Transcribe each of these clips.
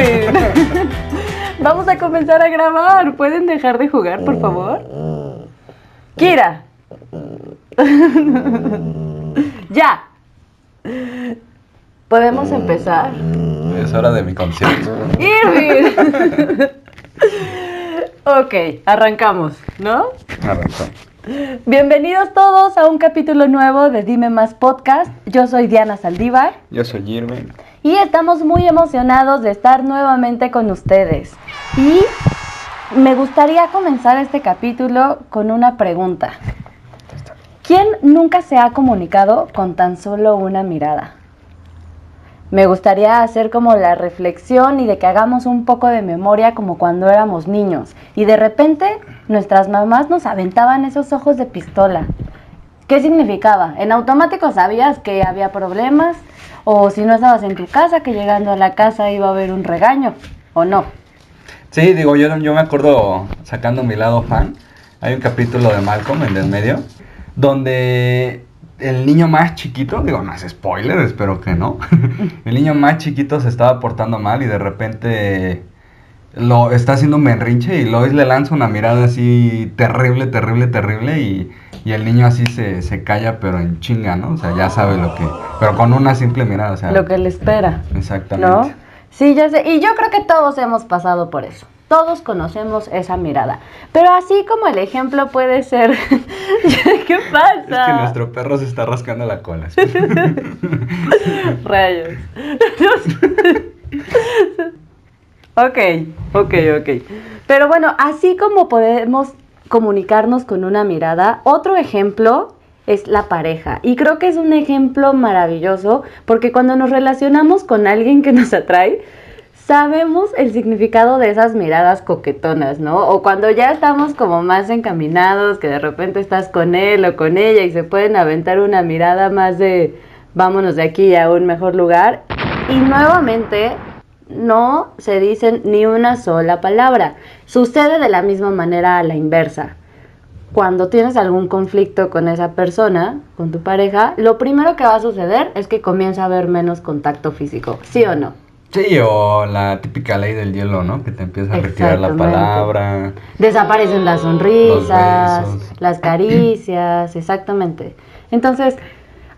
Irving. Vamos a comenzar a grabar. ¿Pueden dejar de jugar, por favor? Kira. Ya. ¿Podemos empezar? Es hora de mi concierto. Irving. Ok, arrancamos, ¿no? Arrancó. Bienvenidos todos a un capítulo nuevo de Dime Más Podcast. Yo soy Diana Saldívar. Yo soy Irving. Y estamos muy emocionados de estar nuevamente con ustedes. Y me gustaría comenzar este capítulo con una pregunta. ¿Quién nunca se ha comunicado con tan solo una mirada? Me gustaría hacer como la reflexión y de que hagamos un poco de memoria como cuando éramos niños. Y de repente nuestras mamás nos aventaban esos ojos de pistola. ¿Qué significaba? En automático sabías que había problemas, o si no estabas en tu casa, que llegando a la casa iba a haber un regaño, ¿o no? Sí, digo, yo me acuerdo, sacando mi lado fan, hay un capítulo de Malcolm, el del medio, donde el niño más chiquito, digo, no es spoiler, espero que no, el niño más chiquito se estaba portando mal y de repente lo está haciendo un berrinche y Lois le lanza una mirada así terrible y el niño así se calla pero en chinga, ¿no? O sea, ya sabe lo que, pero con una simple mirada, o sea. Lo que le espera. Exactamente. ¿No? Sí, ya sé, y yo creo que todos hemos pasado por eso. Todos conocemos esa mirada. Pero así como el ejemplo puede ser... ¿Qué pasa? Es que nuestro perro se está rascando la cola. Rayos. Ok. Pero bueno, así como podemos comunicarnos con una mirada, otro ejemplo es la pareja. Y creo que es un ejemplo maravilloso porque cuando nos relacionamos con alguien que nos atrae, sabemos el significado de esas miradas coquetonas, ¿no? O cuando ya estamos como más encaminados, que de repente estás con él o con ella y se pueden aventar una mirada más de vámonos de aquí a un mejor lugar. Y nuevamente no se dicen ni una sola palabra. Sucede de la misma manera a la inversa. Cuando tienes algún conflicto con esa persona, con tu pareja, lo primero que va a suceder es que comienza a haber menos contacto físico, ¿sí o no? Sí, o la típica ley del hielo, ¿no? Que te empieza a retirar la palabra. Desaparecen las sonrisas, los besos. las caricias, exactamente. Entonces,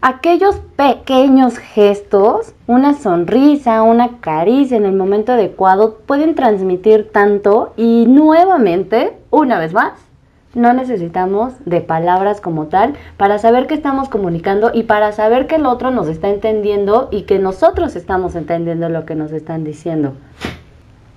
aquellos pequeños gestos, una sonrisa, una caricia en el momento adecuado, pueden transmitir tanto y nuevamente, una vez más, no necesitamos de palabras como tal para saber que estamos comunicando y para saber que el otro nos está entendiendo y que nosotros estamos entendiendo lo que nos están diciendo.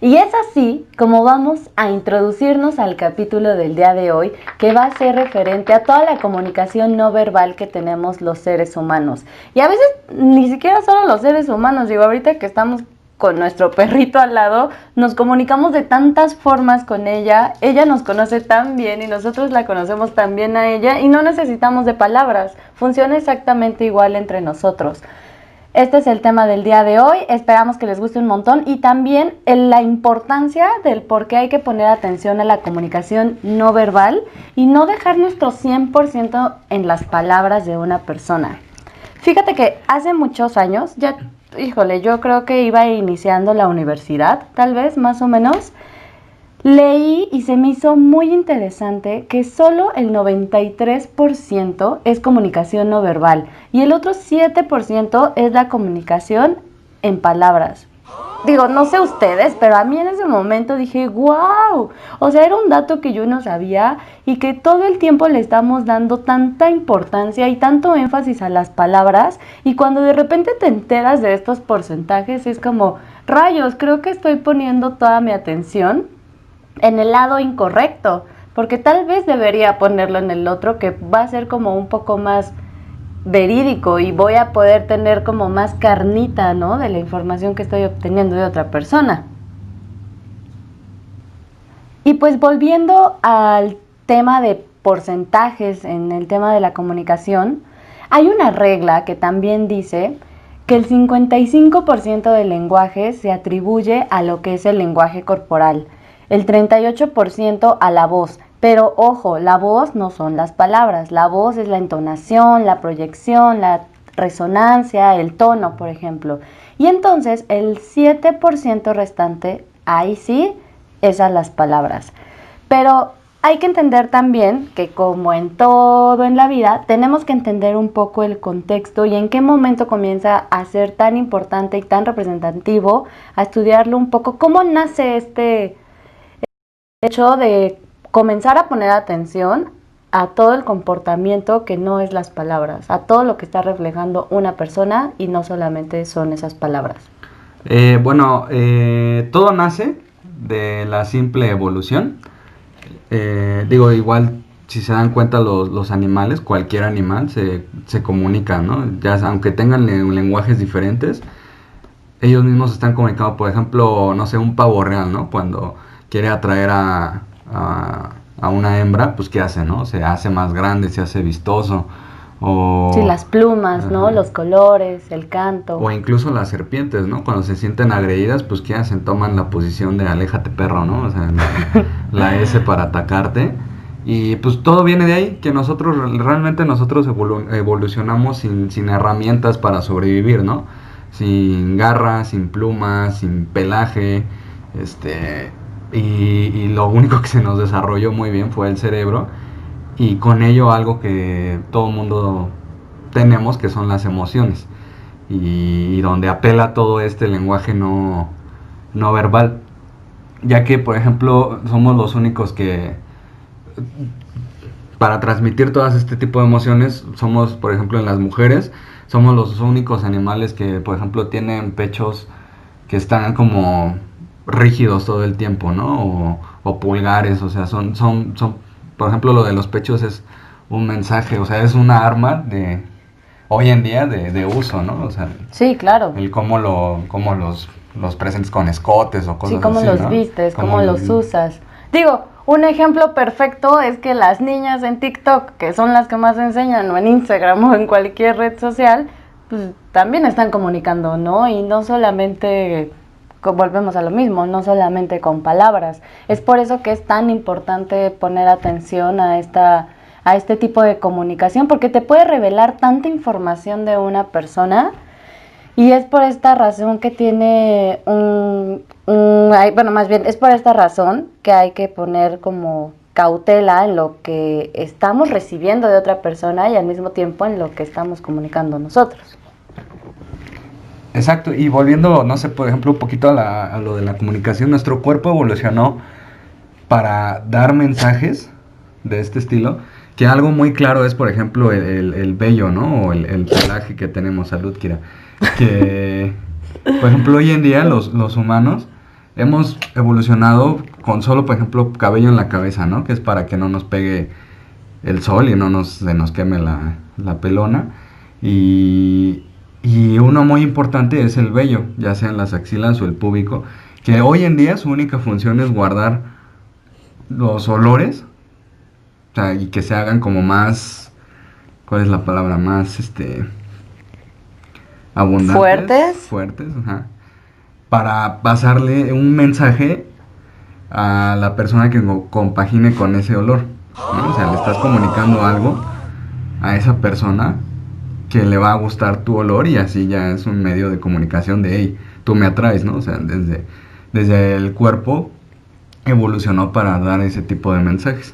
Y es así como vamos a introducirnos al capítulo del día de hoy, que va a ser referente a toda la comunicación no verbal que tenemos los seres humanos. Y a veces ni siquiera solo los seres humanos, digo, ahorita que estamos con nuestro perrito al lado, nos comunicamos de tantas formas con ella nos conoce tan bien y nosotros la conocemos tan bien a ella y no necesitamos de palabras, funciona exactamente igual entre nosotros. Este es el tema del día de hoy, esperamos que les guste un montón y también la importancia del por qué hay que poner atención a la comunicación no verbal y no dejar nuestro 100% en las palabras de una persona. Fíjate que hace muchos años, yo creo que iba iniciando la universidad, tal vez, más o menos. Leí y se me hizo muy interesante que solo el 93% es comunicación no verbal y el otro 7% es la comunicación en palabras. Digo, no sé ustedes, pero a mí en ese momento dije, wow, o sea, era un dato que yo no sabía y que todo el tiempo le estamos dando tanta importancia y tanto énfasis a las palabras y cuando de repente te enteras de estos porcentajes es como, rayos, creo que estoy poniendo toda mi atención en el lado incorrecto, porque tal vez debería ponerlo en el otro que va a ser como un poco más verídico y voy a poder tener como más carnita, ¿no? De la información que estoy obteniendo de otra persona. Y pues volviendo al tema de porcentajes en el tema de la comunicación, hay una regla que también dice que el 55% del lenguaje se atribuye a lo que es el lenguaje corporal, el 38% a la voz. Pero ojo, la voz no son las palabras, la voz es la entonación, la proyección, la resonancia, el tono, por ejemplo. Y entonces el 7% restante, ahí sí, es a las palabras. Pero hay que entender también que como en todo en la vida, tenemos que entender un poco el contexto y en qué momento comienza a ser tan importante y tan representativo, a estudiarlo un poco, cómo nace este hecho de comenzar a poner atención a todo el comportamiento que no es las palabras, a todo lo que está reflejando una persona y no solamente son esas palabras. Todo nace de la simple evolución. Igual si se dan cuenta los animales, cualquier animal se comunica, ¿no? Aunque tengan lenguajes diferentes, ellos mismos están comunicando. Por ejemplo, no sé, un pavo real, ¿no? Cuando quiere atraer a una hembra, pues ¿qué hace, no? Se hace más grande, se hace vistoso. Sí, las plumas, ¿no? Los colores, el canto. O incluso las serpientes, ¿no? Cuando se sienten agredidas, pues ¿qué hacen? Toman la posición de aléjate perro, ¿no? O sea, la S para atacarte. Y pues todo viene de ahí, que realmente nosotros evolucionamos sin herramientas para sobrevivir, ¿no? Sin garras, sin plumas, sin pelaje, y lo único que se nos desarrolló muy bien fue el cerebro, y con ello algo que todo mundo tenemos, que son las emociones, y donde apela todo este lenguaje no verbal, ya que por ejemplo somos los únicos que para transmitir todas este tipo de emociones somos, por ejemplo, en las mujeres somos los únicos animales que, por ejemplo, tienen pechos que están como rígidos todo el tiempo, ¿no? O pulgares, o sea, por ejemplo, lo de los pechos es un mensaje, o sea, es una arma de hoy en día de uso, ¿no? O sea, sí, claro. el cómo los presentes con escotes o cosas así, cómo así, los ¿no? vistes, cómo los usas. Digo, un ejemplo perfecto es que las niñas en TikTok, que son las que más enseñan, o en Instagram o en cualquier red social, pues también están comunicando, ¿no? Y no solamente, volvemos a lo mismo, no solamente con palabras. Es por eso que es tan importante poner atención a este tipo de comunicación, porque te puede revelar tanta información de una persona. Y es por esta razón que tiene más bien, es por esta razón que hay que poner como cautela en lo que estamos recibiendo de otra persona y al mismo tiempo en lo que estamos comunicando nosotros. Exacto, y volviendo, no sé, por ejemplo, un poquito a lo de la comunicación, nuestro cuerpo evolucionó para dar mensajes de este estilo, que algo muy claro es, por ejemplo, el vello, ¿no? O el pelaje que tenemos, salud, Kira. Que, por ejemplo, hoy en día los humanos hemos evolucionado con solo, por ejemplo, cabello en la cabeza, ¿no? Que es para que no nos pegue el sol y se nos queme la pelona. Y uno muy importante es el vello, ya sea en las axilas o el púbico, que hoy en día su única función es guardar los olores, o sea, y que se hagan como más, ¿cuál es la palabra? Más, abundantes. Fuertes, ajá. Para pasarle un mensaje a la persona que compagine con ese olor, ¿no? O sea, le estás comunicando algo a esa persona que le va a gustar tu olor, y así ya es un medio de comunicación de, hey, tú me atraes, ¿no? O sea, desde el cuerpo evolucionó para dar ese tipo de mensajes.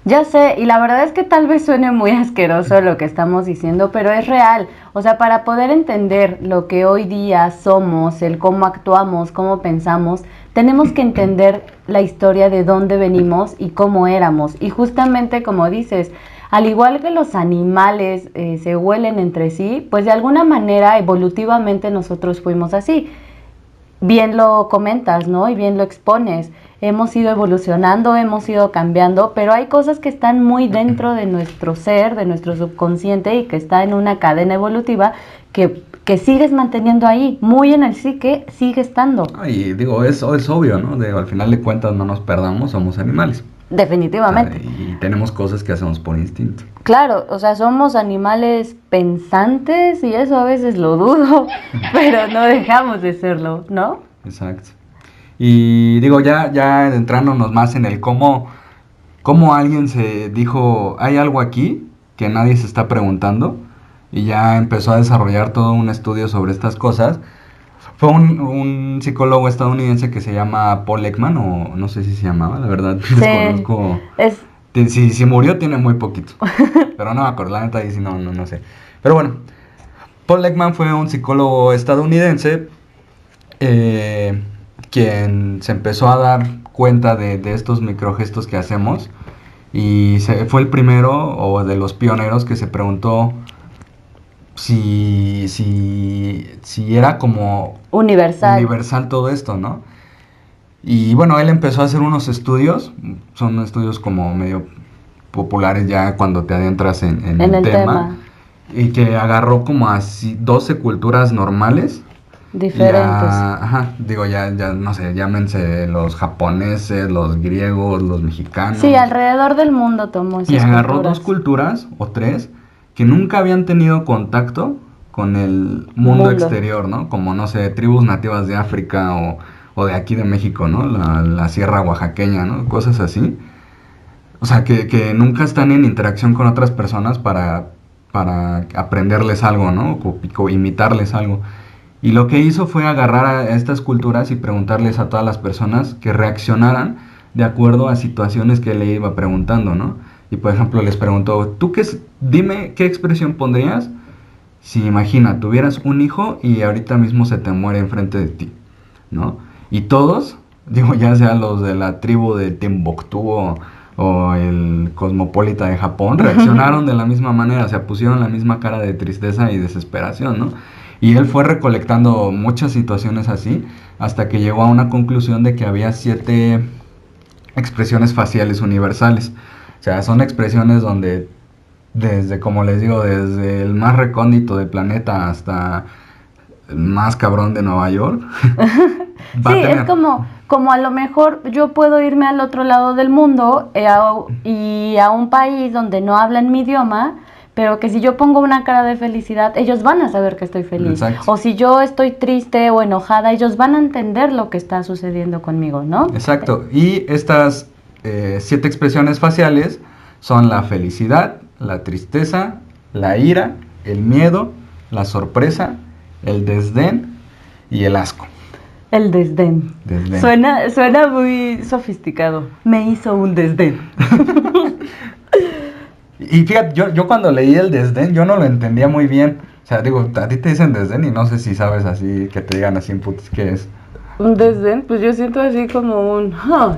Ya sé, y la verdad es que tal vez suene muy asqueroso lo que estamos diciendo, pero es real. O sea, para poder entender lo que hoy día somos, el cómo actuamos, cómo pensamos, tenemos que entender la historia de dónde venimos y cómo éramos. Y justamente como dices, al igual que los animales se huelen entre sí, pues de alguna manera evolutivamente nosotros fuimos así. Bien lo comentas, ¿no? Y bien lo expones. Hemos ido evolucionando, hemos ido cambiando, pero hay cosas que están muy dentro de nuestro ser, de nuestro subconsciente, y que está en una cadena evolutiva que sigues manteniendo ahí, muy en el psique, sigue estando. Y digo, es obvio, ¿no? Al final de cuentas no nos perdamos, somos animales. Definitivamente. O sea, y tenemos cosas que hacemos por instinto. Claro, o sea, somos animales pensantes y eso a veces lo dudo, pero no dejamos de serlo, ¿no? Exacto. Y digo, ya entrándonos más en el cómo alguien se dijo, hay algo aquí que nadie se está preguntando, y ya empezó a desarrollar todo un estudio sobre estas cosas, Fue un psicólogo estadounidense que se llama Paul Ekman, o no sé si se llamaba, la verdad, desconozco. Es, Si murió, tiene muy poquito. Pero no me acuerdo, la neta, ahí sí no sé. Pero bueno, Paul Ekman fue un psicólogo estadounidense quien se empezó a dar cuenta de estos microgestos que hacemos y fue el primero o de los pioneros que se preguntó si era como universal todo esto, ¿no? Y bueno, él empezó a hacer unos estudios, son estudios como medio populares ya cuando te adentras en el tema, y que agarró como así 12 culturas normales. Diferentes. Ya no sé, llámense los japoneses, los griegos, los mexicanos. Sí, alrededor del mundo tomó esas Y agarró culturas. 2 culturas o 3 que nunca habían tenido contacto con el mundo exterior, ¿no? Como, no sé, tribus nativas de África o de aquí de México, ¿no? La sierra oaxaqueña, ¿no? Cosas así. O sea, que nunca están en interacción con otras personas para aprenderles algo, ¿no? Imitarles algo. Y lo que hizo fue agarrar a estas culturas y preguntarles a todas las personas que reaccionaran de acuerdo a situaciones que le iba preguntando, ¿no? Y por ejemplo les preguntó, dime qué expresión pondrías si imagina, tuvieras un hijo y ahorita mismo se te muere enfrente de ti, ¿no? Y todos, digo, ya sea los de la tribu de Timbuktu o el cosmopolita de Japón, reaccionaron de la misma manera, o sea, pusieron la misma cara de tristeza y desesperación, ¿no? Y él fue recolectando muchas situaciones así hasta que llegó a una conclusión de que había 7 expresiones faciales universales. O sea, son expresiones donde desde, como les digo, desde el más recóndito del planeta hasta el más cabrón de Nueva York. Sí, es como a lo mejor yo puedo irme al otro lado del mundo y a un país donde no hablan mi idioma, pero que si yo pongo una cara de felicidad, ellos van a saber que estoy feliz. Exacto. O si yo estoy triste o enojada, ellos van a entender lo que está sucediendo conmigo, ¿no? Exacto. Y estas 7 expresiones faciales son la felicidad, la tristeza, la ira, el miedo, la sorpresa, el desdén y el asco. El desdén. Suena muy sofisticado. Me hizo un desdén. Y fíjate, yo cuando leí el desdén, yo no lo entendía muy bien. O sea, digo, a ti te dicen desdén y no sé si sabes así, que te digan así en putos qué es. Un desdén, pues yo siento así como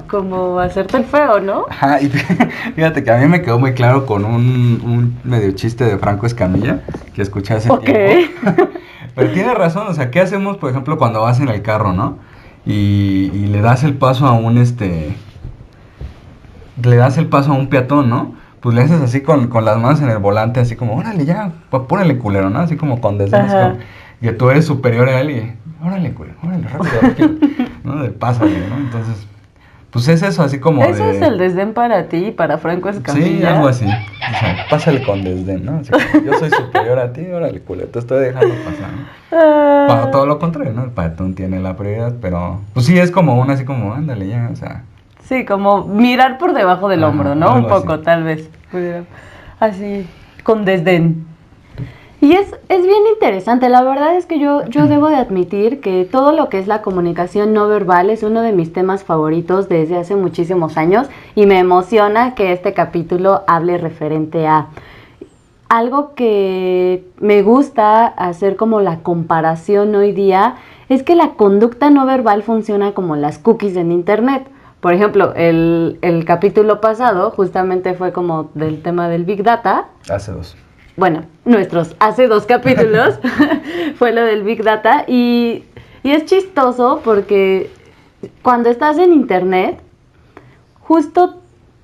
como hacerte el feo, ¿no? Ajá, y fíjate que a mí me quedó muy claro con un medio chiste de Franco Escamilla que escuché hace tiempo. Pero tiene razón, o sea, ¿qué hacemos, por ejemplo, cuando vas en el carro, ¿no? Y le das el paso a le das el paso a un peatón, ¿no? Pues le haces así con las manos en el volante, así como, órale ya, apúrale culero, ¿no? Así como con desdén, que tú eres superior a él y, órale culero, órale rápido, ¿no? Pásale, ¿no? Entonces, pues es eso, así como ¿Eso es el desdén para ti y para Franco Escamilla? Sí, algo así. O sea, pásale con desdén, ¿no? Así como, yo soy superior a ti, órale culero, te estoy dejando pasar, ¿no? Para todo lo contrario, ¿no? El peatón tiene la prioridad, pero, pues sí, es como así como, ándale ya, o sea... Sí, como mirar por debajo del hombro, ¿no? Un poco, así. Tal vez. Así, con desdén. Y es bien interesante. La verdad es que yo debo de admitir que todo lo que es la comunicación no verbal es uno de mis temas favoritos desde hace muchísimos años y me emociona que este capítulo hable referente a algo que me gusta hacer como la comparación hoy día es que la conducta no verbal funciona como las cookies en internet. Por ejemplo, el capítulo pasado justamente fue como del tema del Big Data. Hace 2. Bueno, hace 2 capítulos fue lo del Big Data y es chistoso porque cuando estás en internet, justo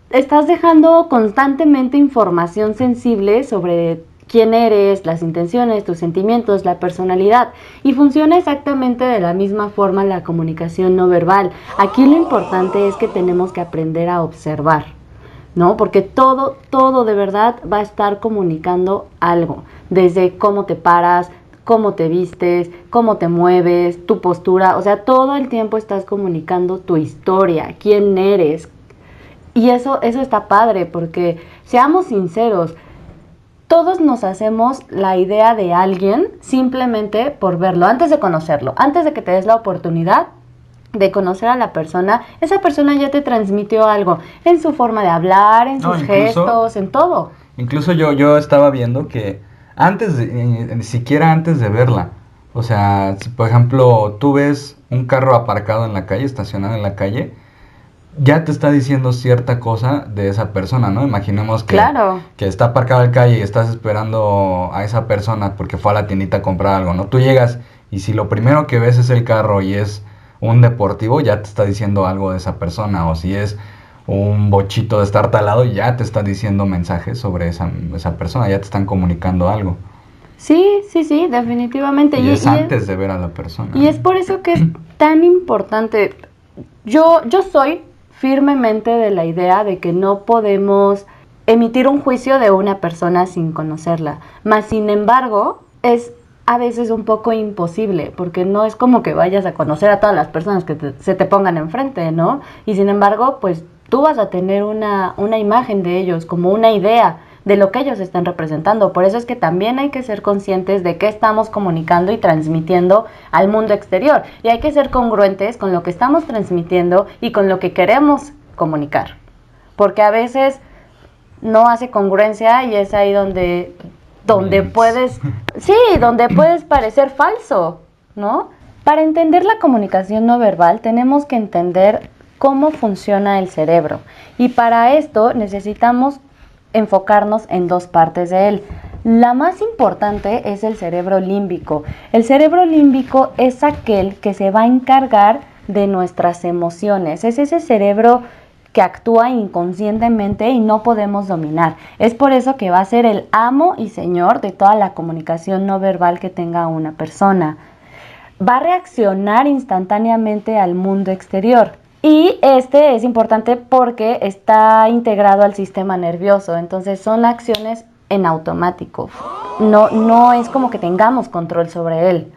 estás dejando constantemente información sensible sobre quién eres, las intenciones, tus sentimientos, la personalidad. Y funciona exactamente de la misma forma la comunicación no verbal. Aquí lo importante es que tenemos que aprender a observar, ¿no? Porque todo de verdad va a estar comunicando algo. Desde cómo te paras, cómo te vistes, cómo te mueves, tu postura. O sea, todo el tiempo estás comunicando tu historia, quién eres. Y eso está padre porque, seamos sinceros, todos nos hacemos la idea de alguien simplemente por verlo, antes de conocerlo, antes de que te des la oportunidad de conocer a la persona, esa persona ya te transmitió algo en su forma de hablar, en sus gestos, en todo. Incluso yo estaba viendo que ni siquiera antes de verla, o sea, si por ejemplo tú ves un carro aparcado en la calle, estacionado en la calle, ya te está diciendo cierta cosa de esa persona, ¿no? Imaginemos Claro. que está aparcado en la calle y estás esperando a esa persona porque fue a la tiendita a comprar algo, ¿no? Tú llegas y si lo primero que ves es el carro y es un deportivo, ya te está diciendo algo de esa persona. O si es un bochito de estar talado, ya te está diciendo mensajes sobre esa persona, ya te están comunicando algo. Sí, sí, sí, definitivamente. Y es antes de ver a la persona. Y es por eso que es tan importante. Yo soy firmemente de la idea de que no podemos emitir un juicio de una persona sin conocerla. Mas, sin embargo, es a veces un poco imposible, porque no es como que vayas a conocer a todas las personas que se te pongan enfrente, ¿no? Y sin embargo, pues tú vas a tener una imagen de ellos, como una idea de lo que ellos están representando. Por eso es que también hay que ser conscientes de qué estamos comunicando y transmitiendo al mundo exterior. Y hay que ser congruentes con lo que estamos transmitiendo y con lo que queremos comunicar. Porque a veces no hace congruencia y es ahí donde puedes, sí, donde puedes parecer falso, ¿no? Para entender la comunicación no verbal tenemos que entender cómo funciona el cerebro. Y para esto necesitamos enfocarnos en dos partes de él. La más importante es el cerebro límbico. El cerebro límbico es aquel que se va a encargar de nuestras emociones. Es ese cerebro que actúa inconscientemente y no podemos dominar. Es por eso que va a ser el amo y señor de toda la comunicación no verbal que tenga una persona. Va a reaccionar instantáneamente al mundo exterior. Y este es importante porque está integrado al sistema nervioso, entonces son acciones en automático. No es como que tengamos control sobre él.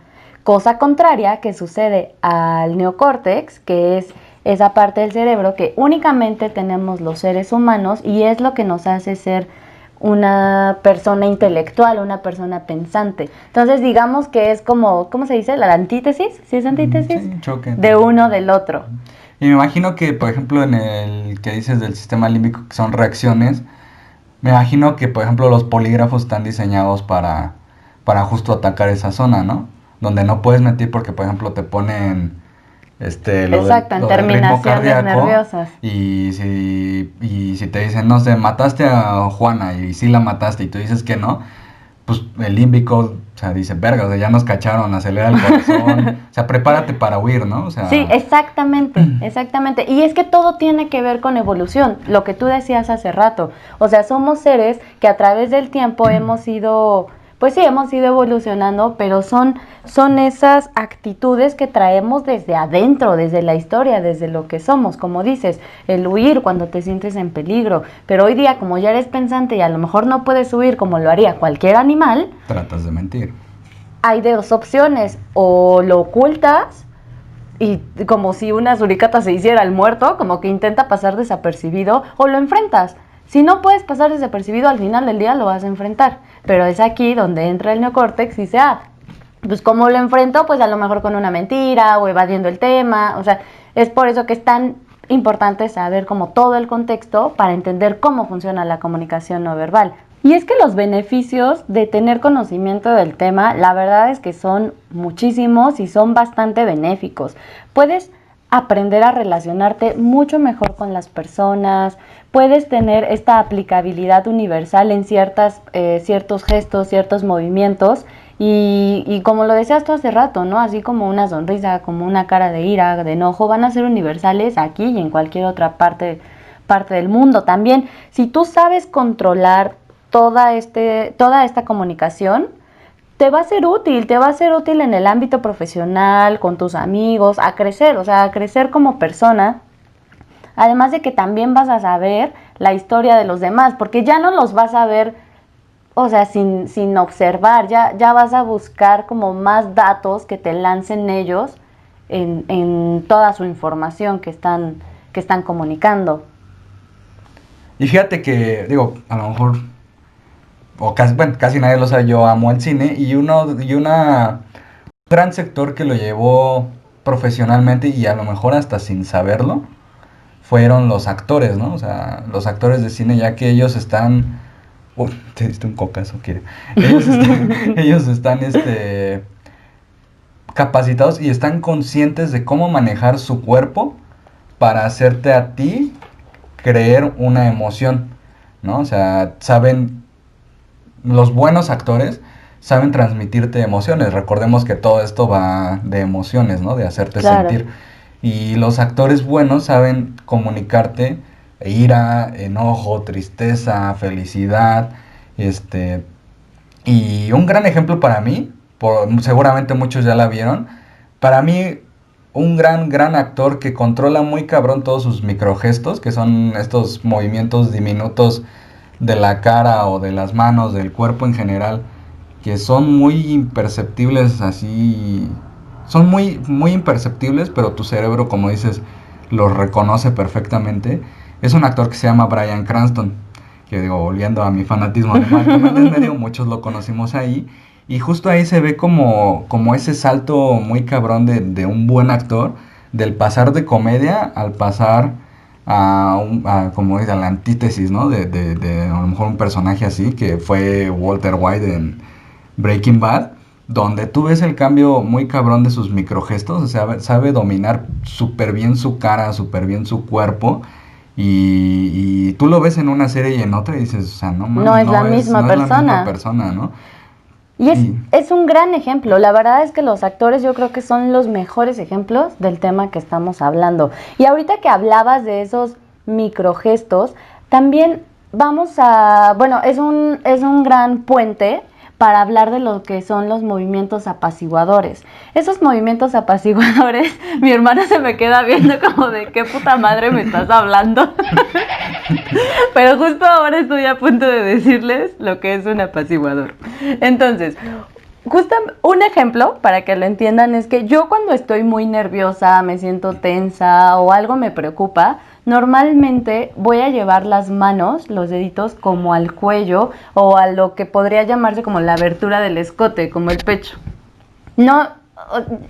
Cosa contraria que sucede al neocórtex, que es esa parte del cerebro que únicamente tenemos los seres humanos y es lo que nos hace ser una persona intelectual, una persona pensante. Entonces digamos que es como, ¿cómo se dice? La antítesis, ¿sí es antítesis? Sí, choque. De uno del otro. Y me imagino que, por ejemplo, en el que dices del sistema límbico, que son reacciones, me imagino que, por ejemplo, los polígrafos están diseñados para justo atacar esa zona, ¿no? Donde no puedes mentir porque, por ejemplo, te ponen Exacto, en lo del ritmo terminaciones cardíaco. nerviosas. Y si te dicen, no sé, mataste a Juana y sí la mataste y tú dices que no, pues el límbico, o sea, dice, verga, o sea, ya nos cacharon, acelera el corazón, o sea, prepárate para huir, ¿no? O sea, Sí, exactamente, exactamente. Y es que todo tiene que ver con evolución, lo que tú decías hace rato. O sea, somos seres que a través del tiempo hemos ido, pues sí, hemos ido evolucionando, pero son esas actitudes que traemos desde adentro, desde la historia, desde lo que somos, como dices, el huir cuando te sientes en peligro. Pero hoy día, como ya eres pensante y a lo mejor no puedes huir como lo haría cualquier animal, tratas de mentir. hay de dos opciones, o lo ocultas y como si una suricata se hiciera el muerto, como que intenta pasar desapercibido, o lo enfrentas. Si no puedes pasar desapercibido, al final del día lo vas a enfrentar. Pero es aquí donde entra el neocórtex y dice, pues ¿cómo lo enfrento? Pues a lo mejor con una mentira o evadiendo el tema. O sea, es por eso que es tan importante saber como todo el contexto para entender cómo funciona la comunicación no verbal. Y es que los beneficios de tener conocimiento del tema, la verdad es que son muchísimos y son bastante benéficos. Puedes aprender a relacionarte mucho mejor con las personas, puedes tener esta aplicabilidad universal en ciertos gestos, ciertos movimientos y como lo decías tú hace rato, ¿no? Así como una sonrisa, como una cara de ira, de enojo, van a ser universales aquí y en cualquier otra parte del mundo también. Si tú sabes controlar toda esta comunicación, te va a ser útil en el ámbito profesional, con tus amigos, a crecer, o sea, a crecer como persona. Además de que también vas a saber la historia de los demás, porque ya no los vas a ver, o sea, sin observar, ya vas a buscar como más datos que te lancen ellos en toda su información que están comunicando. Y fíjate que, digo, a lo mejor o casi, bueno, casi nadie lo sabe, yo amo el cine, y un gran sector que lo llevó profesionalmente y a lo mejor hasta sin saberlo, fueron los actores, ¿no? O sea, los actores de cine, ya que ellos están... Uy, te diste un cocazo, quiere. Ellos están, capacitados y están conscientes de cómo manejar su cuerpo para hacerte a ti creer una emoción, ¿no? O sea, los buenos actores saben transmitirte emociones. Recordemos que todo esto va de emociones, ¿no? De hacerte Claro. sentir. Y los actores buenos saben comunicarte ira, enojo, tristeza, felicidad, este... Y un gran ejemplo para mí, seguramente muchos ya la vieron, para mí un gran actor que controla muy cabrón todos sus microgestos, que son estos movimientos diminutos de la cara o de las manos, del cuerpo en general, que son muy imperceptibles así, son muy imperceptibles, pero tu cerebro, como dices, los reconoce perfectamente. Es un actor que se llama Bryan Cranston, que digo, volviendo a mi fanatismo de Malcolm en el medio, muchos lo conocimos ahí, y justo ahí se ve como ese salto muy cabrón de un buen actor, del pasar de comedia al pasar como dice, a la antítesis, ¿no? De a lo mejor un personaje así, que fue Walter White en Breaking Bad, donde tú ves el cambio muy cabrón de sus microgestos, o sea, sabe dominar súper bien su cara, súper bien su cuerpo, y tú lo ves en una serie y en otra y dices, o sea, no No mames, es la misma no es la misma persona. persona, ¿no? Y Y es un gran ejemplo. La verdad es que los actores yo creo que son los mejores ejemplos del tema que estamos hablando. Y ahorita que hablabas de esos microgestos, también vamos a, bueno, es un gran puente para hablar de lo que son los movimientos apaciguadores. Esos movimientos apaciguadores, mi hermana se me queda viendo como de qué puta madre me estás hablando. Pero justo ahora estoy a punto de decirles lo que es un apaciguador. Entonces, justo un ejemplo para que lo entiendan es que yo cuando estoy muy nerviosa, me siento tensa o algo me preocupa, normalmente voy a llevar las manos, los deditos, como al cuello o a lo que podría llamarse como la abertura del escote, como el pecho. No,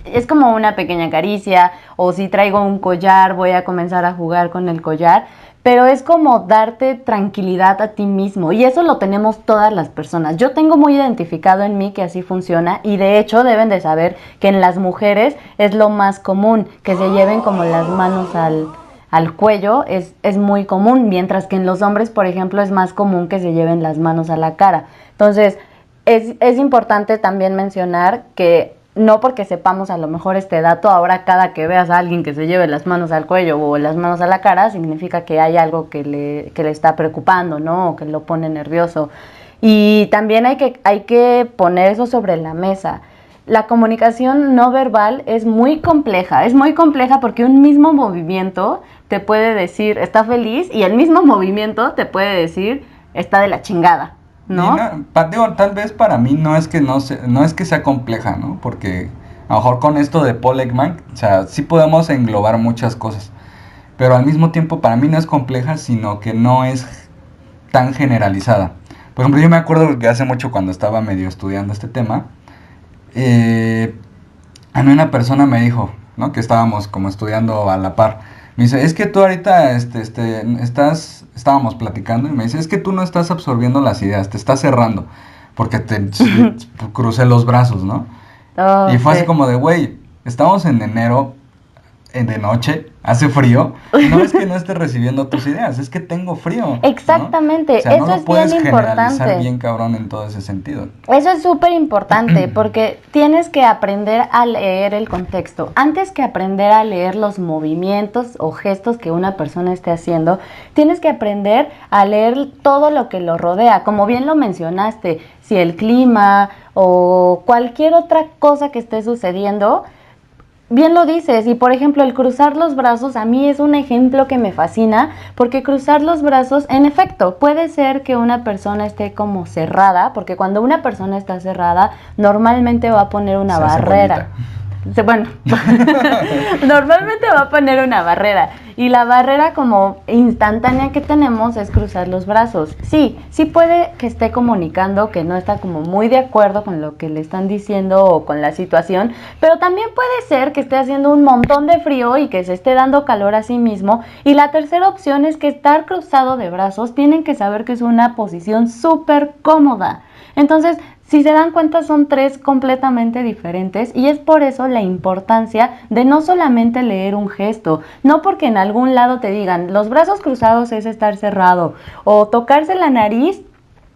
es como una pequeña caricia, o si traigo un collar, voy a comenzar a jugar con el collar, pero es como darte tranquilidad a ti mismo, y eso lo tenemos todas las personas. Yo tengo muy identificado en mí que así funciona, y de hecho deben de saber que en las mujeres es lo más común, que se lleven como las manos al cuello, es muy común, mientras que en los hombres, por ejemplo, es más común que se lleven las manos a la cara. Entonces, es importante también mencionar que no porque sepamos a lo mejor este dato, ahora cada que veas a alguien que se lleve las manos al cuello o las manos a la cara, significa que hay algo que le está preocupando, ¿no? O que lo pone nervioso. Y también hay que poner eso sobre la mesa. La comunicación no verbal es muy compleja porque un mismo movimiento te puede decir está feliz y el mismo movimiento te puede decir está de la chingada. ¿No? digo, tal vez para mí no es que sea compleja, ¿no? Porque a lo mejor con esto de Paul Ekman, o sea, sí podemos englobar muchas cosas, pero al mismo tiempo para mí no es compleja, sino que no es tan generalizada. Por ejemplo, yo me acuerdo que hace mucho cuando estaba medio estudiando este tema, a mí una persona me dijo, ¿no? Que estábamos como estudiando a la par. Me dice, es que tú ahorita estábamos platicando y me dice, es que tú no estás absorbiendo las ideas, te estás cerrando, porque crucé los brazos, ¿no? Oh, Y fue así sí. como de, güey, estamos en enero, de noche, hace frío, no es que no esté recibiendo tus ideas, es que tengo frío, ¿no? Exactamente, O sea, no eso lo es bien puedes generalizar importante. bien cabrón en todo ese sentido. Eso es súper importante porque tienes que aprender a leer el contexto. Antes que aprender a leer los movimientos o gestos que una persona esté haciendo, tienes que aprender a leer todo lo que lo rodea. Como bien lo mencionaste, si el clima o cualquier otra cosa que esté sucediendo, bien lo dices, y por ejemplo el cruzar los brazos a mí es un ejemplo que me fascina, porque cruzar los brazos, en efecto, puede ser que una persona esté como cerrada, porque cuando una persona está cerrada, normalmente va a poner una Se hace barrera. bolita. Bueno, normalmente va a poner una barrera. Y la barrera como instantánea que tenemos es cruzar los brazos. Sí, sí puede que esté comunicando que no está como muy de acuerdo con lo que le están diciendo o con la situación, pero también puede ser que esté haciendo un montón de frío y que se esté dando calor a sí mismo. Y la tercera opción es que estar cruzado de brazos tienen que saber que es una posición súper cómoda. Entonces, si se dan cuenta, son tres completamente diferentes y es por eso la importancia de no solamente leer un gesto, no porque en algún lado te digan los brazos cruzados es estar cerrado o tocarse la nariz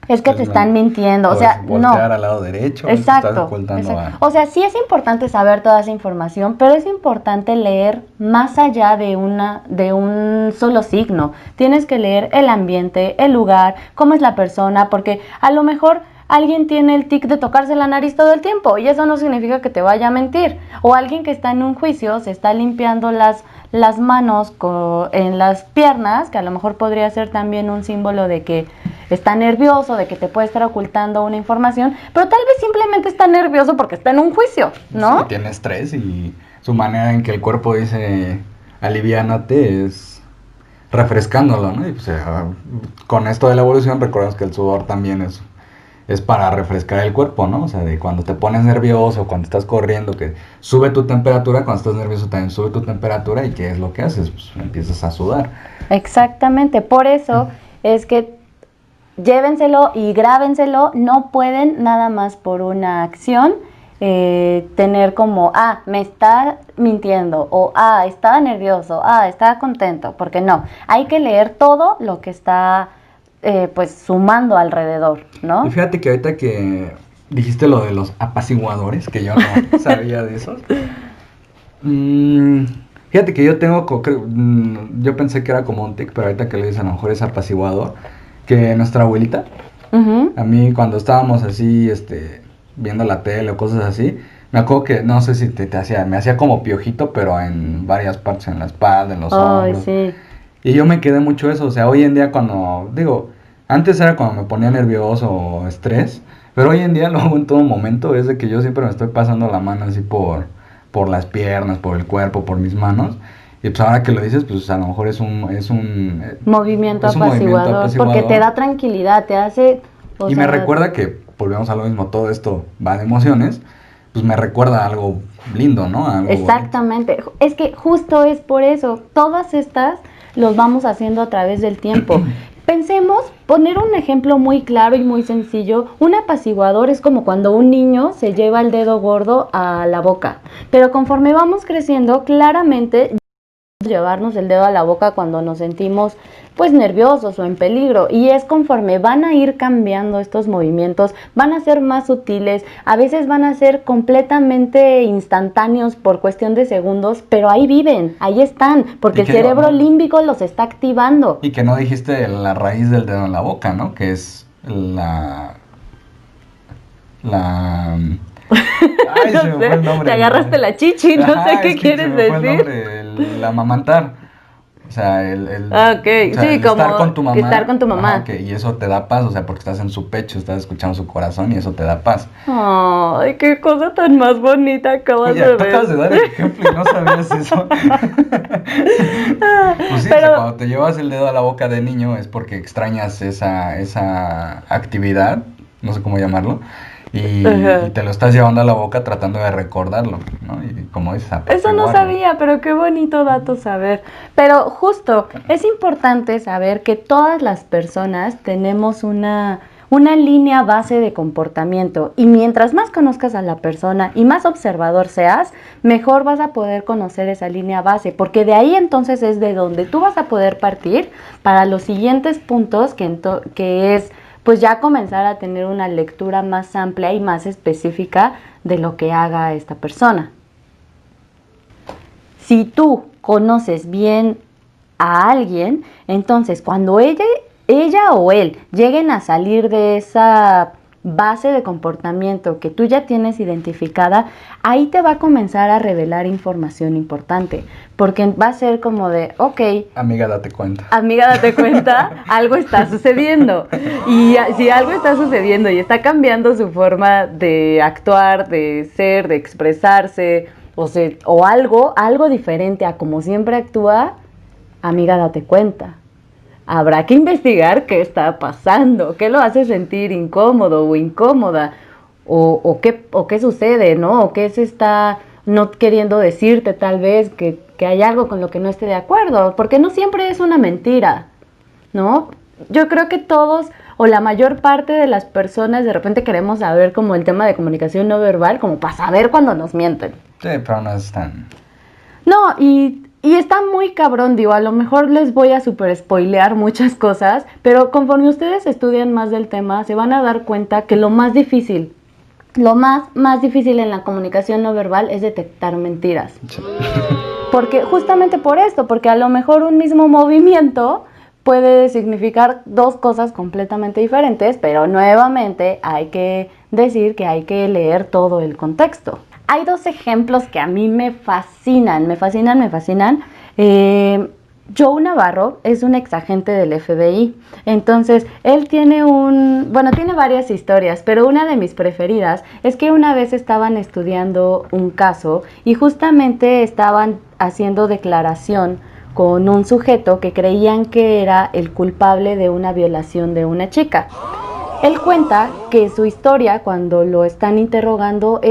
es que te están mintiendo, o sea, no. Voltear al lado derecho, exacto, estás ocultando exacto. O sea, sí es importante saber toda esa información, pero es importante leer más allá de un solo signo. Tienes que leer el ambiente, el lugar, cómo es la persona, porque a lo mejor alguien tiene el tic de tocarse la nariz todo el tiempo y eso no significa que te vaya a mentir. O alguien que está en un juicio se está limpiando las manos en las piernas, que a lo mejor podría ser también un símbolo de que está nervioso, de que te puede estar ocultando una información, pero tal vez simplemente está nervioso porque está en un juicio, ¿no? Sí, tiene estrés y su manera en que el cuerpo dice aliviánate es refrescándolo, ¿no? Y pues, con esto de la evolución recordemos que el sudor también es para refrescar el cuerpo, ¿no? O sea, de cuando te pones nervioso, cuando estás corriendo, que sube tu temperatura, cuando estás nervioso también sube tu temperatura y ¿qué es lo que haces? Pues empiezas a sudar. Exactamente, por eso es que llévenselo y grábenselo, no pueden nada más por una acción tener como, me está mintiendo, o estaba nervioso, estaba contento, porque no, hay que leer todo lo que está pues sumando alrededor, ¿no? Y fíjate que ahorita que dijiste lo de los apaciguadores, que yo no sabía de esos. Fíjate que yo tengo, yo pensé que era como un tic, pero ahorita que le dicen a lo mejor es apaciguador, que nuestra abuelita, a mí cuando estábamos así, viendo la tele o cosas así, me acuerdo que, no sé si me hacía como piojito, pero en varias partes, en la espalda, en los hombros. Sí. Y yo me quedé mucho eso, o sea, hoy en día cuando, digo, antes era cuando me ponía nervioso o estrés, pero hoy en día lo hago en todo momento, es de que yo siempre me estoy pasando la mano así por las piernas, por el cuerpo, por mis manos. Y pues ahora que lo dices, pues a lo mejor es un movimiento apaciguador, porque te da tranquilidad, te hace... Y me recuerda que, volvemos a lo mismo, todo esto va de emociones, pues me recuerda a algo lindo, ¿no? Algo exactamente, bonito. Es que justo es por eso, todas estas los vamos haciendo a través del tiempo. Pensemos, poner un ejemplo muy claro y muy sencillo, un apaciguador es como cuando un niño se lleva el dedo gordo a la boca, pero conforme vamos creciendo, claramente llevarnos el dedo a la boca cuando nos sentimos pues nerviosos o en peligro, y es conforme van a ir cambiando estos movimientos, van a ser más sutiles, a veces van a ser completamente instantáneos por cuestión de segundos, pero ahí viven, ahí están, porque el cerebro límbico los está activando. Y que no dijiste la raíz del dedo en la boca, ¿no? Que es la Ay, no se me fue el nombre. Te agarraste la chichi, no sé qué quieres decir. Fue el nombre, el amamantar. O sea, okay. O sea, sí, como estar con tu mamá. Estar con tu mamá. Y eso te da paz, o sea, porque estás en su pecho, estás escuchando su corazón y eso te da paz. Ay, qué cosa tan más bonita acabas de ver. Tú acabas de dar el ejemplo y no sabías eso. Pues sí, pero... cuando te llevas el dedo a la boca de niño es porque extrañas esa actividad, no sé cómo llamarlo. Y te lo estás llevando a la boca tratando de recordarlo, ¿no? Y como dices, eso no sabía, pero qué bonito dato saber. Pero justo, es importante saber que todas las personas tenemos una línea base de comportamiento, y mientras más conozcas a la persona y más observador seas, mejor vas a poder conocer esa línea base, porque de ahí entonces es de donde tú vas a poder partir para los siguientes puntos, que es pues ya comenzar a tener una lectura más amplia y más específica de lo que haga esta persona. Si tú conoces bien a alguien, entonces cuando ella o él lleguen a salir de esa base de comportamiento que tú ya tienes identificada, ahí te va a comenzar a revelar información importante, porque va a ser como de, ok, amiga, date cuenta. Amiga, date cuenta, algo está sucediendo. Y si algo está sucediendo y está cambiando su forma de actuar, de ser, de expresarse, o algo diferente a como siempre actúa, amiga, date cuenta. Habrá que investigar qué está pasando, qué lo hace sentir incómodo o incómoda, o qué sucede, ¿no? O qué se está no queriendo decirte tal vez, que hay algo con lo que no esté de acuerdo, porque no siempre es una mentira, ¿no? Yo creo que todos o la mayor parte de las personas de repente queremos saber como el tema de comunicación no verbal, como para saber cuando nos mienten. Sí, pero no es tan... No, y está muy cabrón, digo, a lo mejor les voy a super spoilear muchas cosas, pero conforme ustedes estudian más del tema, se van a dar cuenta que lo más difícil en la comunicación no verbal es detectar mentiras. Sí. Porque justamente por esto, porque a lo mejor un mismo movimiento puede significar dos cosas completamente diferentes, pero nuevamente hay que decir que hay que leer todo el contexto. Hay dos ejemplos que a mí me fascinan. Joe Navarro es un exagente del FBI. Entonces, él tiene varias historias, pero una de mis preferidas es que una vez estaban estudiando un caso y justamente estaban haciendo declaración con un sujeto que creían que era el culpable de una violación de una chica. Él cuenta que su historia, cuando lo están interrogando,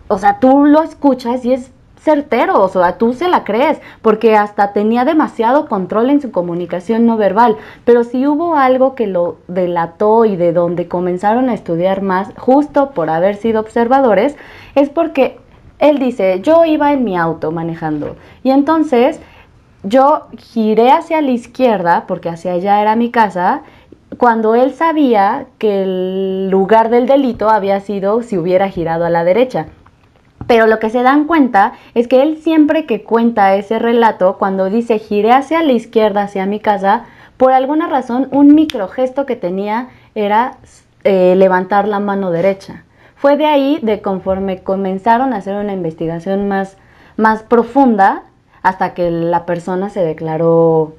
o sea, tú lo escuchas y es certero, o sea, tú se la crees, porque hasta tenía demasiado control en su comunicación no verbal, pero si hubo algo que lo delató y de donde comenzaron a estudiar más, justo por haber sido observadores, es porque él dice, yo iba en mi auto manejando, y entonces yo giré hacia la izquierda, porque hacia allá era mi casa, cuando él sabía que el lugar del delito había sido si hubiera girado a la derecha. Pero lo que se dan cuenta es que él siempre que cuenta ese relato, cuando dice giré hacia la izquierda, hacia mi casa, por alguna razón un microgesto que tenía era levantar la mano derecha. Fue de ahí, de conforme comenzaron a hacer una investigación más profunda, hasta que la persona se declaró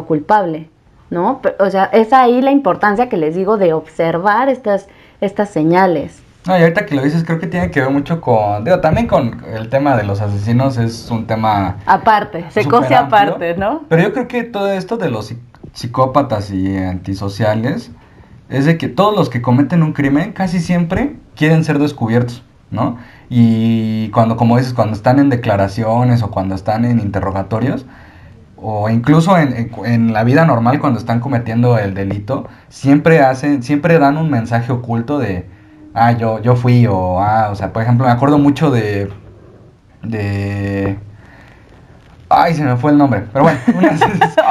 culpable, ¿no? O sea, es ahí la importancia que les digo de observar estas señales. No, y ahorita que lo dices, creo que tiene que ver mucho también con el tema de los asesinos, es un tema... Aparte, se cose aparte, ¿no? Pero yo creo que todo esto de los psicópatas y antisociales es de que todos los que cometen un crimen casi siempre quieren ser descubiertos, ¿no? Y como dices, cuando están en declaraciones o cuando están en interrogatorios, o incluso en la vida normal cuando están cometiendo el delito, siempre dan un mensaje oculto de... yo fui, o sea, por ejemplo, me acuerdo mucho de... Ay, se me fue el nombre, pero bueno.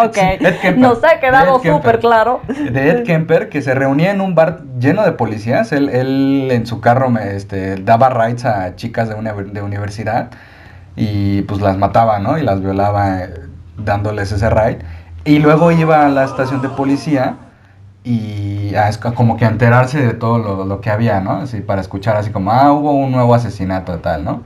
Ok, nos ha quedado súper claro. De Ed Kemper, que se reunía en un bar lleno de policías. Él en su carro daba rides a chicas de universidad y pues las mataba, ¿no? Y las violaba dándoles ese ride. Y luego iba a la estación de policía y como que a enterarse de todo lo que había, ¿no? Así para escuchar así como, hubo un nuevo asesinato tal, ¿no?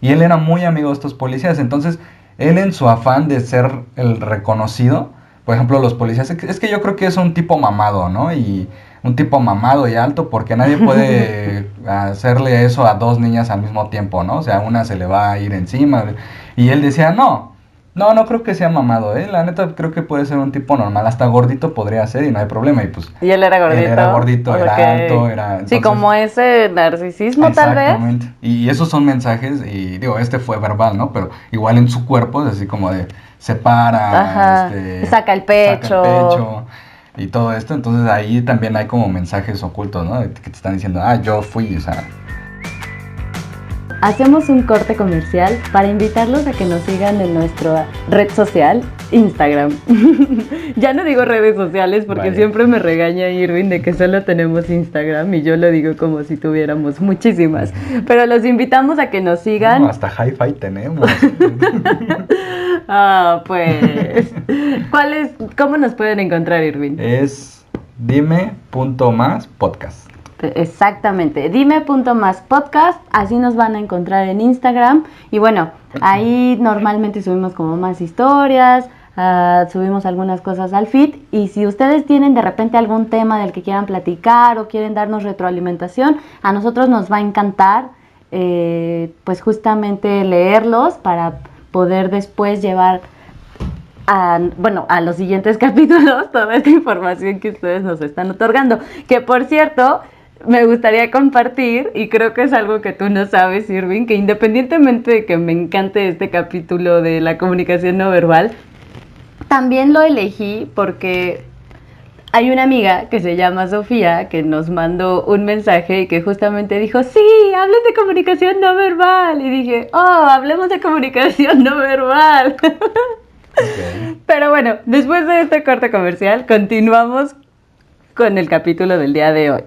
Y él era muy amigo de estos policías, entonces él en su afán de ser el reconocido, por ejemplo los policías, es que yo creo que es un tipo mamado, ¿no? Y un tipo mamado y alto porque nadie puede hacerle eso a dos niñas al mismo tiempo, ¿no? O sea, una se le va a ir encima y él decía, no creo que sea mamado, la neta creo que puede ser un tipo normal, hasta gordito podría ser y no hay problema. Y pues y él era gordito, era alto, entonces, sí, como ese narcisismo tal vez. Exactamente, y esos son mensajes, y digo, este fue verbal, ¿no? Pero igual en su cuerpo es así como de, se para, saca el pecho y todo esto, entonces ahí también hay como mensajes ocultos, ¿no? Que te están diciendo, yo fui, o sea... Hacemos un corte comercial para invitarlos a que nos sigan en nuestra red social, Instagram. Ya no digo redes sociales porque siempre me regaña Irving de que solo tenemos Instagram y yo lo digo como si tuviéramos muchísimas. Pero los invitamos a que nos sigan. No, hasta hi-fi tenemos. Pues. ¿Cómo nos pueden encontrar, Irving? Es dime.maspodcast. Exactamente, dime.maspodcast, así nos van a encontrar en Instagram. Y bueno, ahí normalmente subimos como más historias, subimos algunas cosas al feed. Y si ustedes tienen de repente algún tema del que quieran platicar o quieren darnos retroalimentación, a nosotros nos va a encantar pues justamente leerlos para poder después llevar a los siguientes capítulos toda esta información que ustedes nos están otorgando. Que por cierto, me gustaría compartir, y creo que es algo que tú no sabes, Irving, que independientemente de que me encante este capítulo de la comunicación no verbal, también lo elegí porque hay una amiga que se llama Sofía que nos mandó un mensaje y que justamente dijo, sí, hablen de comunicación no verbal. Y dije, oh, hablemos de comunicación no verbal. Okay. Pero bueno, después de este corte comercial, continuamos con el capítulo del día de hoy.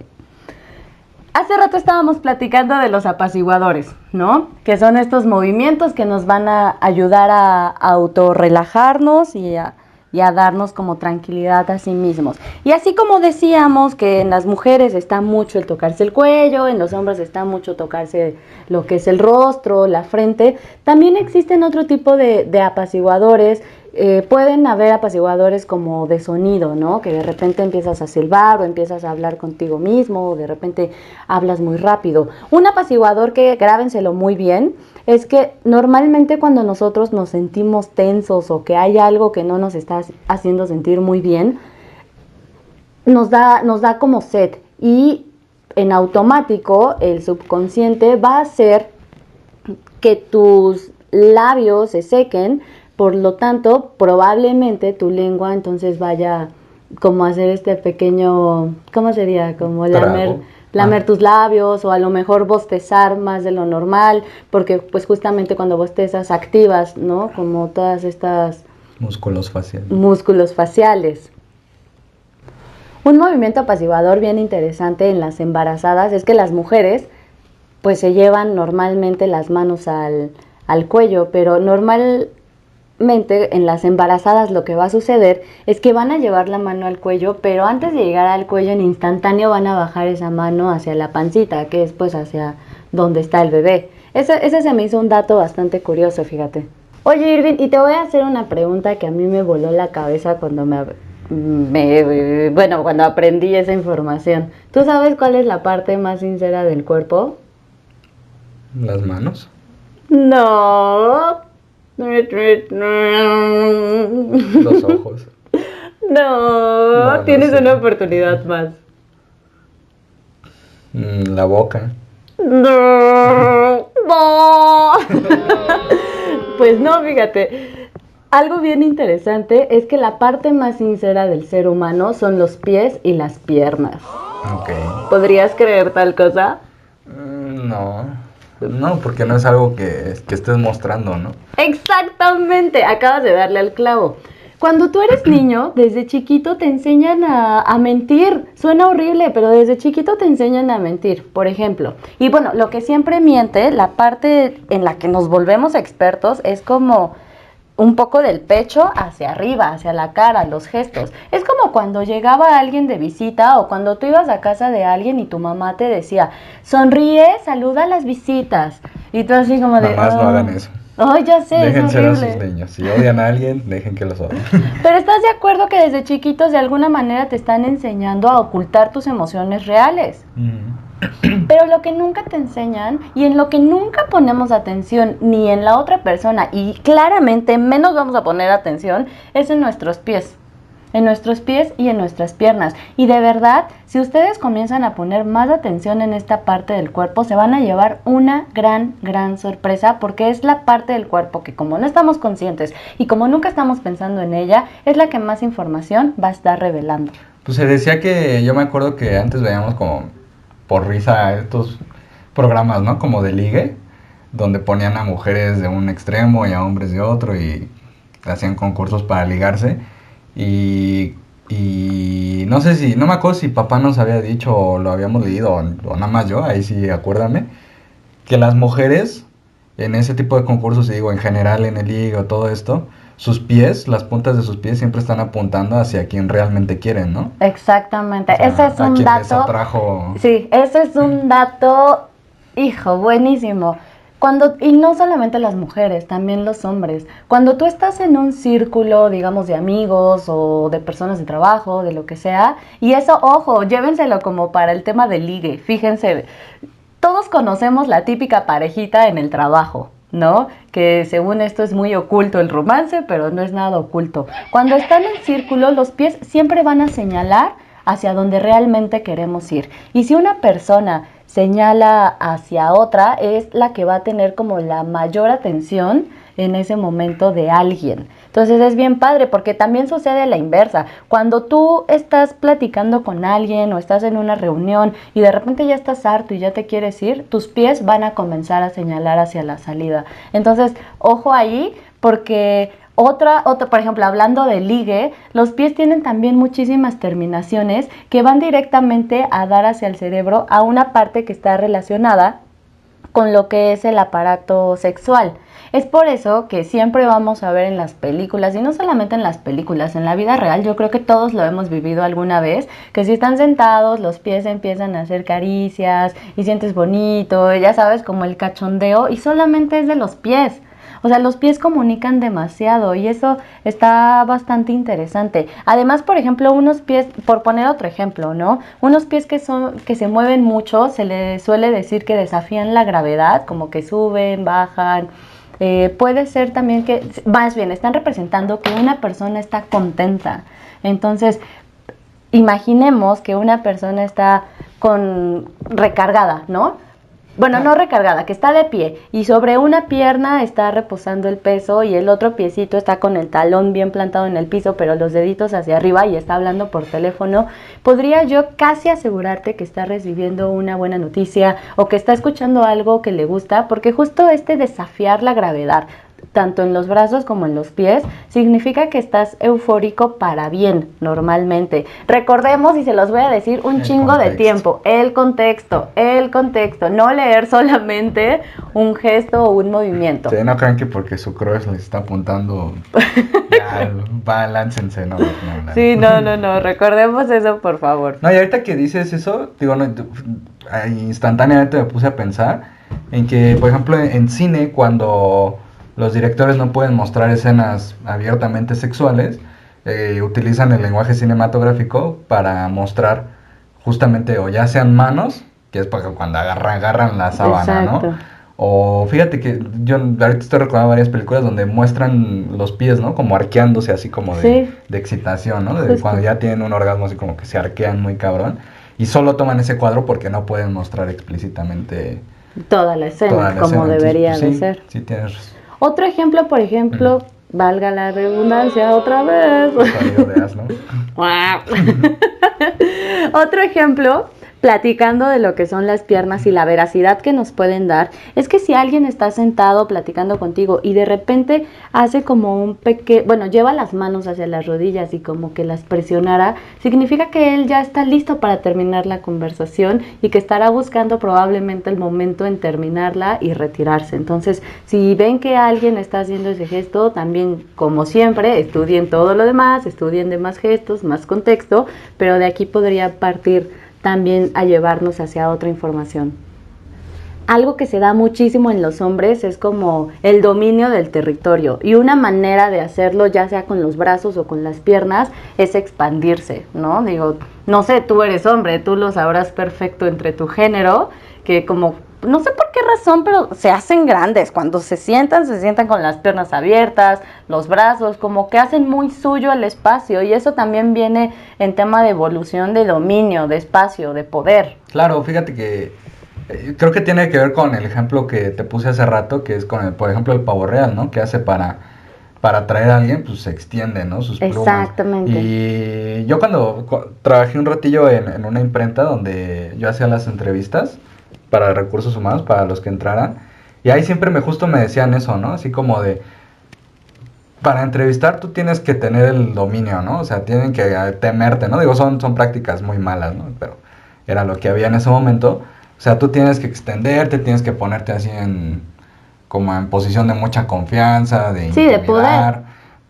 Hace rato estábamos platicando de los apaciguadores, ¿no? Que son estos movimientos que nos van a ayudar a autorrelajarnos y a darnos como tranquilidad a sí mismos. Y así como decíamos que en las mujeres está mucho el tocarse el cuello, en los hombres está mucho tocarse lo que es el rostro, la frente, también existen otro tipo de apaciguadores. Pueden haber apaciguadores como de sonido, ¿no? Que de repente empiezas a silbar o empiezas a hablar contigo mismo o de repente hablas muy rápido. Un apaciguador que, grábenselo muy bien, es que normalmente cuando nosotros nos sentimos tensos o que hay algo que no nos está haciendo sentir muy bien, nos da como sed y en automático el subconsciente va a hacer que tus labios se sequen. Por lo tanto, probablemente tu lengua entonces vaya como a hacer este pequeño, ¿cómo sería? Como lamer tus labios o a lo mejor bostezar más de lo normal, porque pues justamente cuando bostezas activas, ¿no? Como todas estas... Músculos faciales. Un movimiento apaciguador bien interesante en las embarazadas es que las mujeres pues se llevan normalmente las manos al cuello, pero normalmente en las embarazadas lo que va a suceder es que van a llevar la mano al cuello, pero antes de llegar al cuello en instantáneo van a bajar esa mano hacia la pancita, que es pues hacia donde está el bebé. Ese se me hizo un dato bastante curioso, fíjate. Oye, Irving, y te voy a hacer una pregunta que a mí me voló la cabeza cuando cuando aprendí esa información. ¿Tú sabes cuál es la parte más sincera del cuerpo? ¿Las manos? No. Los ojos. No, tienes una oportunidad más. La boca. No. Pues no, fíjate. Algo bien interesante es que la parte más sincera del ser humano son los pies y las piernas. Okay. ¿Podrías creer tal cosa? No, porque no es algo que estés mostrando, ¿no? Exactamente, acabas de darle al clavo. Cuando tú eres niño, desde chiquito te enseñan a mentir. Suena horrible, pero desde chiquito te enseñan a mentir, por ejemplo. Y bueno, lo que siempre miente, la parte en la que nos volvemos expertos es como un poco del pecho hacia arriba, hacia la cara, los gestos. Es como cuando llegaba alguien de visita o cuando tú ibas a casa de alguien y tu mamá te decía, sonríe, saluda a las visitas. Y tú así como de... Mamás no hagan eso. Ay, ya sé, dejen es ser horrible. a sus niños. Si odian a alguien, dejen que los odien. Pero ¿estás de acuerdo que desde chiquitos de alguna manera te están enseñando a ocultar tus emociones reales? Pero lo que nunca te enseñan y en lo que nunca ponemos atención ni en la otra persona y claramente menos vamos a poner atención es en nuestros pies. En nuestros pies y en nuestras piernas. Y de verdad, si ustedes comienzan a poner más atención en esta parte del cuerpo, se van a llevar una gran sorpresa porque es la parte del cuerpo que como no estamos conscientes y como nunca estamos pensando en ella, es la que más información va a estar revelando. Pues se decía que, yo me acuerdo que antes veíamos como por risa estos programas, ¿no? Como de ligue, donde ponían a mujeres de un extremo y a hombres de otro y hacían concursos para ligarse. Y no sé si, no me acuerdo si papá nos había dicho o lo habíamos leído o nada más yo, ahí sí acuérdame, que las mujeres en ese tipo de concursos, y digo en general en el ligue o todo esto, sus pies, las puntas de sus pies siempre están apuntando hacia quien realmente quieren, ¿no? Exactamente, O sea, ese es un quien les dato. atrajo. Sí, ese es un dato, hijo, buenísimo. Y no solamente las mujeres, también los hombres. Cuando tú estás en un círculo, digamos, de amigos o de personas de trabajo, de lo que sea, y eso, ojo, llévenselo como para el tema del ligue. Fíjense, todos conocemos la típica parejita en el trabajo, ¿no? Que según esto es muy oculto el romance, pero no es nada oculto. Cuando están en círculo, los pies siempre van a señalar hacia donde realmente queremos ir. Y si una persona señala hacia otra, es la que va a tener como la mayor atención en ese momento de alguien. Entonces es bien padre porque también sucede la inversa. Cuando tú estás platicando con alguien o estás en una reunión y de repente ya estás harto y ya te quieres ir, tus pies van a comenzar a señalar hacia la salida. Entonces, ojo ahí porque otra, por ejemplo, hablando de ligue, los pies tienen también muchísimas terminaciones que van directamente a dar hacia el cerebro a una parte que está relacionada con lo que es el aparato sexual. Es por eso que siempre vamos a ver en las películas, y no solamente en las películas, en la vida real, yo creo que todos lo hemos vivido alguna vez, que si están sentados, los pies empiezan a hacer caricias y sientes bonito, ya sabes, como el cachondeo, y solamente es de los pies. O sea, los pies comunican demasiado y eso está bastante interesante. Además, por ejemplo, unos pies, por poner otro ejemplo, ¿no? Unos pies que se mueven mucho, se les suele decir que desafían la gravedad, como que suben, bajan. Puede ser también que, más bien, están representando que una persona está contenta. Entonces, imaginemos que una persona está recargada, ¿no? Bueno, no recargada, que está de pie y sobre una pierna está reposando el peso y el otro piecito está con el talón bien plantado en el piso, pero los deditos hacia arriba y está hablando por teléfono. Podría yo casi asegurarte que está recibiendo una buena noticia o que está escuchando algo que le gusta, porque justo desafiar la gravedad, tanto en los brazos como en los pies, significa que estás eufórico para bien, normalmente. Recordemos, y se los voy a decir un chingo de tiempo, el contexto, no leer solamente un gesto o un movimiento. Sí, no crean que porque su crush les está apuntando, ya, láncense, no. Sí, no, recordemos eso, por favor. No, y ahorita que dices eso, digo, no, instantáneamente me puse a pensar en que, por ejemplo, en cine, cuando los directores no pueden mostrar escenas abiertamente sexuales, utilizan el lenguaje cinematográfico para mostrar justamente, o ya sean manos, que es porque cuando agarran la sábana, exacto, ¿no? O fíjate que yo ahorita estoy recordando varias películas donde muestran los pies, ¿no? Como arqueándose así como de excitación, ¿no? De cuando ya tienen un orgasmo así como que se arquean muy cabrón. Y solo toman ese cuadro porque no pueden mostrar explícitamente toda la escena, como debería de ser. Sí, tienes razón. Otro ejemplo, por ejemplo, valga la redundancia otra vez. Otro ejemplo, platicando de lo que son las piernas y la veracidad que nos pueden dar, es que si alguien está sentado platicando contigo y de repente hace como un lleva las manos hacia las rodillas y como que las presionara, significa que él ya está listo para terminar la conversación y que estará buscando probablemente el momento en terminarla y retirarse. Entonces, si ven que alguien está haciendo ese gesto, también, como siempre, estudien todo lo demás, estudien demás gestos, más contexto, pero de aquí podría partir también a llevarnos hacia otra información. Algo que se da muchísimo en los hombres es como el dominio del territorio, y una manera de hacerlo, ya sea con los brazos o con las piernas, es expandirse, ¿no? Digo, no sé, tú eres hombre, tú lo sabrás perfecto entre tu género, que como, no sé por qué razón, pero se hacen grandes. Cuando se sientan con las piernas abiertas, los brazos, como que hacen muy suyo el espacio, y eso también viene en tema de evolución, de dominio, de espacio, de poder. Claro, fíjate que creo que tiene que ver con el ejemplo que te puse hace rato, que es con por ejemplo, el pavo real, ¿no? Que hace para atraer a alguien, pues se extiende, ¿no? Sus plumas. Exactamente. Y yo cuando trabajé un ratillo en una imprenta donde yo hacía las entrevistas para recursos humanos, para los que entraran, y ahí siempre me decían eso, ¿no? Así como de, para entrevistar tú tienes que tener el dominio, ¿no? O sea, tienen que temerte, ¿no? Digo, son prácticas muy malas, ¿no? Pero era lo que había en ese momento. O sea, tú tienes que extenderte, tienes que ponerte así como en posición de mucha confianza, de intimidar,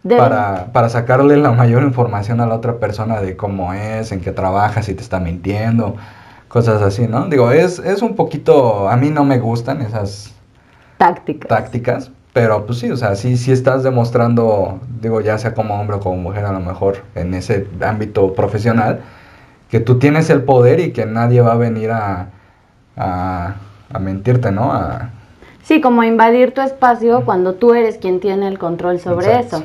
de poder. Para sacarle la mayor información a la otra persona de cómo es, en qué trabaja, si te está mintiendo, cosas así, ¿no? Digo, es un poquito, a mí no me gustan esas tácticas, pero pues sí, o sea, sí estás demostrando, digo, ya sea como hombre o como mujer, a lo mejor en ese ámbito profesional, que tú tienes el poder y que nadie va a venir a a mentirte, ¿no? Sí, como invadir tu espacio cuando tú eres quien tiene el control sobre eso.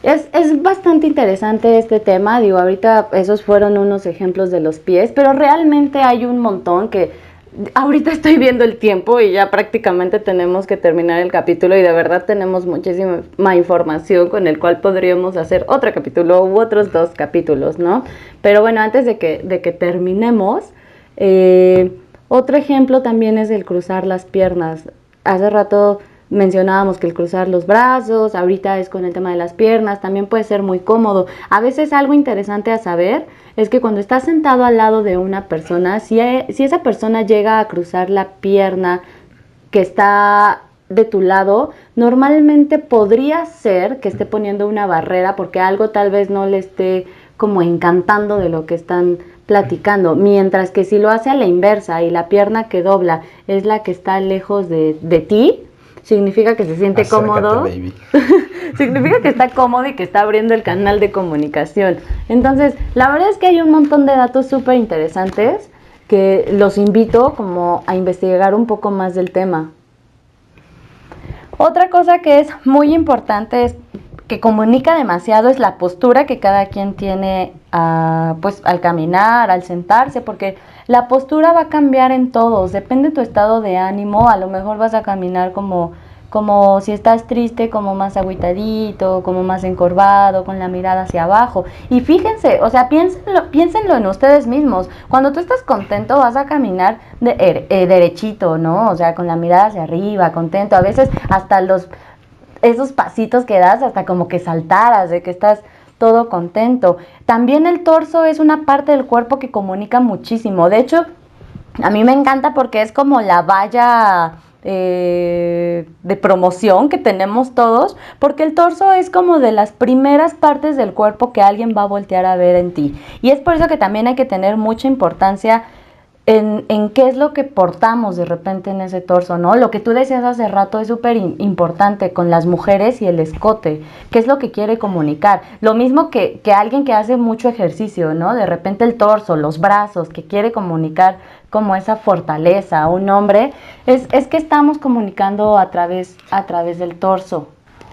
Es bastante interesante este tema, digo, ahorita esos fueron unos ejemplos de los pies, pero realmente hay un montón que ahorita estoy viendo el tiempo y ya prácticamente tenemos que terminar el capítulo y de verdad tenemos muchísima información con el cual podríamos hacer otro capítulo u otros 2 capítulos, ¿no? Pero bueno, antes de que terminemos, otro ejemplo también es el cruzar las piernas. Hace rato mencionábamos que el cruzar los brazos, ahorita es con el tema de las piernas, también puede ser muy cómodo. A veces algo interesante a saber es que cuando estás sentado al lado de una persona, si esa persona llega a cruzar la pierna que está de tu lado, normalmente podría ser que esté poniendo una barrera porque algo tal vez no le esté como encantando de lo que están platicando, mientras que si lo hace a la inversa y la pierna que dobla es la que está lejos de ti, significa que se siente cómodo, baby. Significa que está cómodo y que está abriendo el canal de comunicación. Entonces, la verdad es que hay un montón de datos súper interesantes que los invito como a investigar un poco más del tema. Otra cosa que es muy importante es que comunica demasiado es la postura que cada quien tiene pues al caminar, al sentarse, porque la postura va a cambiar en todos, depende de tu estado de ánimo, a lo mejor vas a caminar como si estás triste, como más agüitadito, como más encorvado, con la mirada hacia abajo. Y fíjense, o sea, piénsenlo en ustedes mismos. Cuando tú estás contento vas a caminar derechito, ¿no? O sea, con la mirada hacia arriba, contento. A veces hasta esos pasitos que das, hasta como que saltaras, de que estás todo contento. También el torso es una parte del cuerpo que comunica muchísimo. De hecho, a mí me encanta porque es como la valla de promoción que tenemos todos, porque el torso es como de las primeras partes del cuerpo que alguien va a voltear a ver en ti. Y es por eso que también hay que tener mucha importancia en qué es lo que portamos de repente en ese torso, ¿no? Lo que tú decías hace rato es súper importante con las mujeres y el escote, qué es lo que quiere comunicar. Lo mismo que alguien que hace mucho ejercicio, ¿no? De repente el torso, los brazos, que quiere comunicar como esa fortaleza. Un hombre, es que estamos comunicando a través del torso.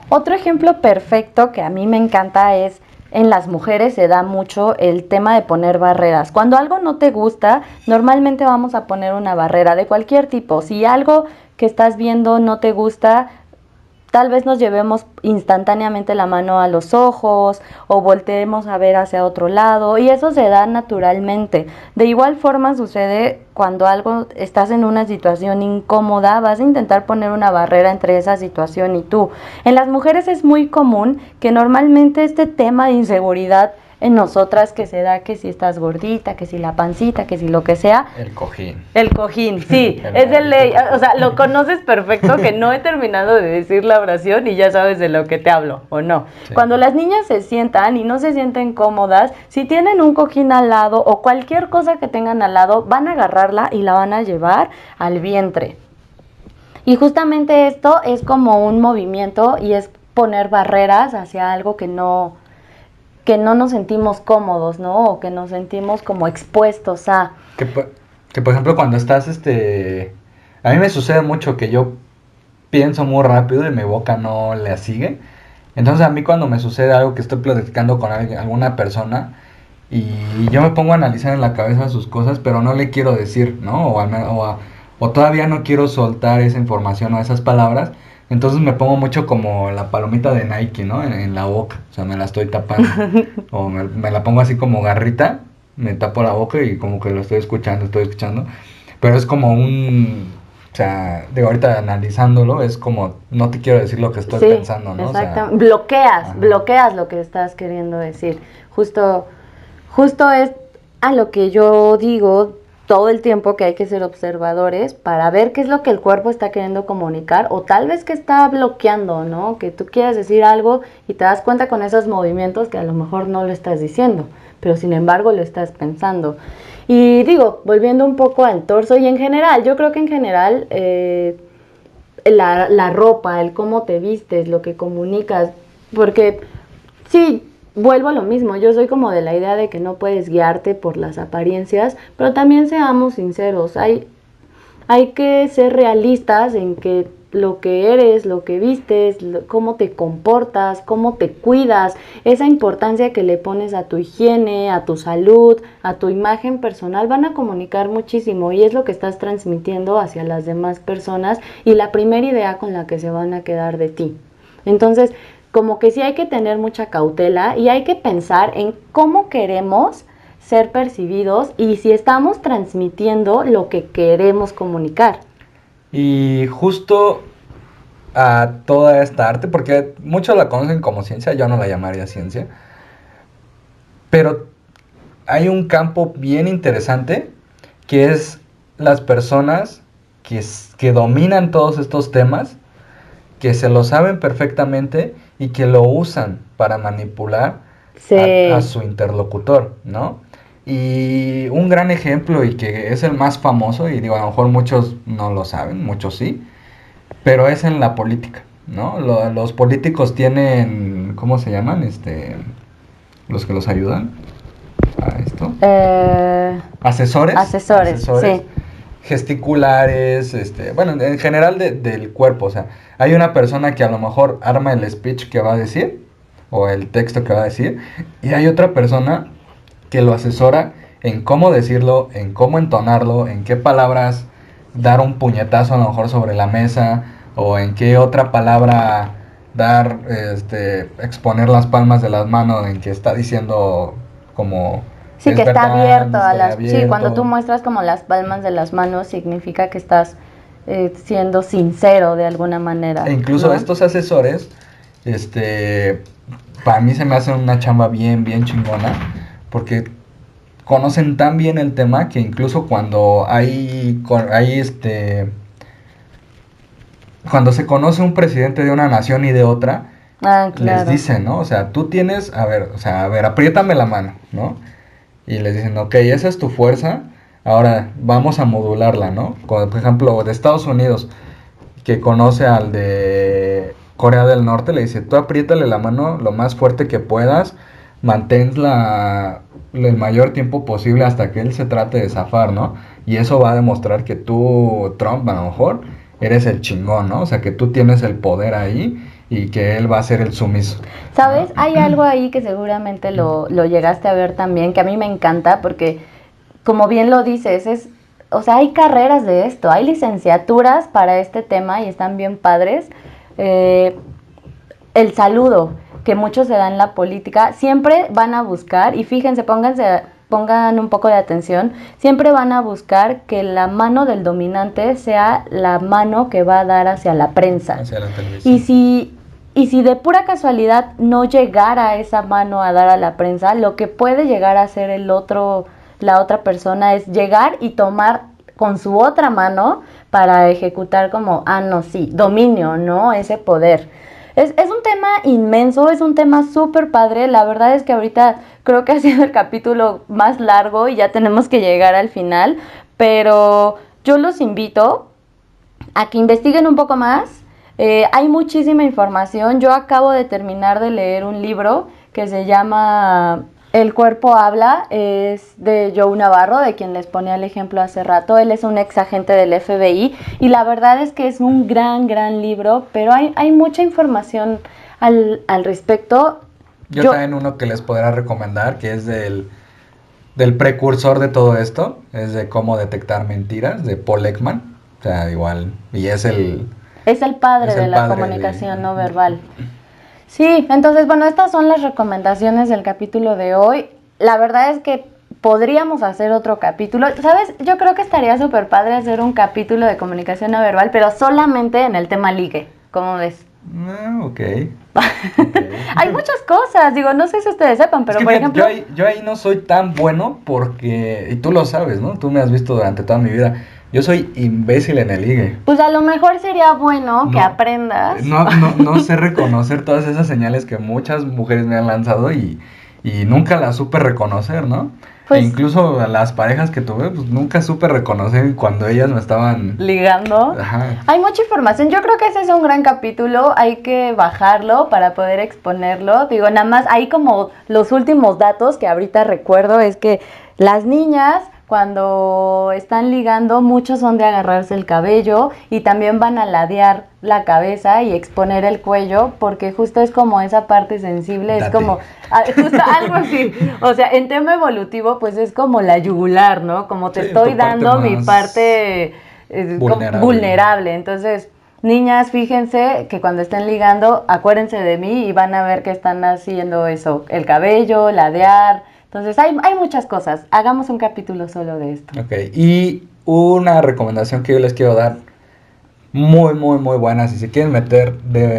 Otro ejemplo perfecto que a mí me encanta es en las mujeres se da mucho el tema de poner barreras. Cuando algo no te gusta, normalmente vamos a poner una barrera de cualquier tipo. Si algo que estás viendo no te gusta, tal vez nos llevemos instantáneamente la mano a los ojos o volteemos a ver hacia otro lado y eso se da naturalmente. De igual forma sucede cuando estás en una situación incómoda, vas a intentar poner una barrera entre esa situación y tú. En las mujeres es muy común que normalmente este tema de inseguridad en nosotras que se da que si estás gordita, que si la pancita, que si lo que sea. El cojín. El cojín, sí. Es de ley. O sea, lo conoces perfecto que no he terminado de decir la oración y ya sabes de lo que te hablo, ¿o no? Sí. Cuando las niñas se sientan y no se sienten cómodas, si tienen un cojín al lado o cualquier cosa que tengan al lado, van a agarrarla y la van a llevar al vientre. Y justamente esto es como un movimiento y es poner barreras hacia algo que no nos sentimos cómodos, ¿no? O que nos sentimos como expuestos a. Que por ejemplo cuando estás, a mí me sucede mucho que yo pienso muy rápido y mi boca no le sigue. Entonces a mí cuando me sucede algo que estoy platicando con alguna persona y yo me pongo a analizar en la cabeza sus cosas, pero no le quiero decir, ¿no? O todavía no quiero soltar esa información o esas palabras. Entonces me pongo mucho como la palomita de Nike, ¿no? En la boca, o sea, me la estoy tapando. O me la pongo así como garrita, me tapo la boca y como que lo estoy escuchando. Pero es como o sea, de ahorita analizándolo, es como, no te quiero decir lo que estoy pensando, ¿no? Exactamente, o sea, bloqueas lo que estás queriendo decir. Justo es a lo que yo digo todo el tiempo, que hay que ser observadores para ver qué es lo que el cuerpo está queriendo comunicar o tal vez que está bloqueando, ¿no? Que tú quieres decir algo y te das cuenta con esos movimientos que a lo mejor no lo estás diciendo, pero sin embargo lo estás pensando. Y digo, volviendo un poco al torso y en general, yo creo que en general la ropa, el cómo te vistes, lo que comunicas, porque sí, vuelvo a lo mismo, yo soy como de la idea de que no puedes guiarte por las apariencias, pero también seamos sinceros, hay Hay que ser realistas en que lo que eres, lo que vistes, cómo te comportas, cómo te cuidas, esa importancia que le pones a tu higiene, a tu salud, a tu imagen personal, van a comunicar muchísimo y es lo que estás transmitiendo hacia las demás personas y la primera idea con la que se van a quedar de ti. Entonces, como que sí hay que tener mucha cautela y hay que pensar en cómo queremos ser percibidos y si estamos transmitiendo lo que queremos comunicar. Y justo a toda esta arte, porque muchos la conocen como ciencia, yo no la llamaría ciencia, pero hay un campo bien interesante que es las personas que dominan todos estos temas, que se lo saben perfectamente y que lo usan para manipular Sí. a su interlocutor, ¿no? Y un gran ejemplo y que es el más famoso, y digo, a lo mejor muchos no lo saben, muchos sí, pero es en la política, ¿no? Los políticos tienen, ¿cómo se llaman? Los que los ayudan a esto. Asesores. Asesores, sí. Gesticulares, bueno, en general del cuerpo, o sea, hay una persona que a lo mejor arma el speech que va a decir, o el texto que va a decir, y hay otra persona que lo asesora en cómo decirlo, en cómo entonarlo, en qué palabras dar un puñetazo a lo mejor sobre la mesa, o en qué otra palabra dar, exponer las palmas de las manos en que está diciendo como... Sí, que está abierto a las... abierto. Sí, cuando tú muestras como las palmas de las manos significa que estás siendo sincero de alguna manera. E incluso ¿no? estos asesores, para mí se me hace una chamba bien, bien chingona, porque conocen tan bien el tema que incluso cuando cuando se conoce un presidente de una nación y de otra, claro. les dicen, ¿no? O sea, tú tienes, a ver, apriétame la mano, ¿no? Y les dicen, ok, esa es tu fuerza, ahora vamos a modularla, ¿no? Por ejemplo, de Estados Unidos, que conoce al de Corea del Norte, le dice, tú apriétale la mano lo más fuerte que puedas, manténla el mayor tiempo posible hasta que él se trate de zafar, ¿no? Y eso va a demostrar que tú, Trump, a lo mejor, eres el chingón, ¿no? O sea, que tú tienes el poder ahí y que él va a ser el sumiso. ¿Sabes? Hay algo ahí que seguramente lo llegaste a ver también, que a mí me encanta porque, como bien lo dices, o sea, hay carreras de esto, hay licenciaturas para este tema y están bien padres. El saludo que muchos se dan en la política, siempre van a buscar, y fíjense, pongan un poco de atención, siempre van a buscar que la mano del dominante sea la mano que va a dar hacia la prensa. Hacia la televisión. Y si de pura casualidad no llegara esa mano a dar a la prensa, lo que puede llegar a hacer la otra persona es llegar y tomar con su otra mano para ejecutar como, no, sí, dominio, ¿no? Ese poder. Es un tema inmenso, es un tema súper padre. La verdad es que ahorita creo que ha sido el capítulo más largo y ya tenemos que llegar al final. Pero yo los invito a que investiguen un poco más. Hay muchísima información. Yo acabo de terminar de leer un libro que se llama El cuerpo habla, es de Joe Navarro, de quien les ponía el ejemplo hace rato. Él es un ex agente del FBI y la verdad es que es un gran, gran libro, pero hay mucha información al respecto. Yo también uno que les podrá recomendar, que es del precursor de todo esto, es de cómo detectar mentiras, de Paul Ekman. O sea, igual, y es el... Es el padre de la comunicación no verbal. Sí, entonces, bueno, estas son las recomendaciones del capítulo de hoy. La verdad es que podríamos hacer otro capítulo. ¿Sabes? Yo creo que estaría súper padre hacer un capítulo de comunicación no verbal, pero solamente en el tema ligue. ¿Cómo ves? Ok. Hay muchas cosas, digo, no sé si ustedes sepan, pero es que, por ejemplo... Yo ahí no soy tan bueno porque, y tú lo sabes, ¿no? Tú me has visto durante toda mi vida. Yo soy imbécil en el ligue. Pues a lo mejor sería bueno que aprendas. No sé reconocer todas esas señales que muchas mujeres me han lanzado y nunca las supe reconocer, ¿no? Pues, e incluso a las parejas que tuve, pues nunca supe reconocer cuando ellas me estaban... ligando. Ajá. Hay mucha información. Yo creo que ese es un gran capítulo. Hay que bajarlo para poder exponerlo. Digo, nada más, hay como los últimos datos que ahorita recuerdo es que las niñas, cuando están ligando, muchos son de agarrarse el cabello y también van a ladear la cabeza y exponer el cuello, porque justo es como esa parte sensible, es Date. como justo algo así. O sea, en tema evolutivo, pues es como la yugular, ¿no? Como te Sí, estoy tu parte dando mi más parte vulnerable. vulnerable. Entonces, niñas, fíjense que cuando estén ligando, acuérdense de mí y van a ver que están haciendo eso, el cabello, ladear. Entonces, hay muchas cosas. Hagamos un capítulo solo de esto. Ok, y una recomendación que yo les quiero dar, muy, muy, muy buena, si se quieren meter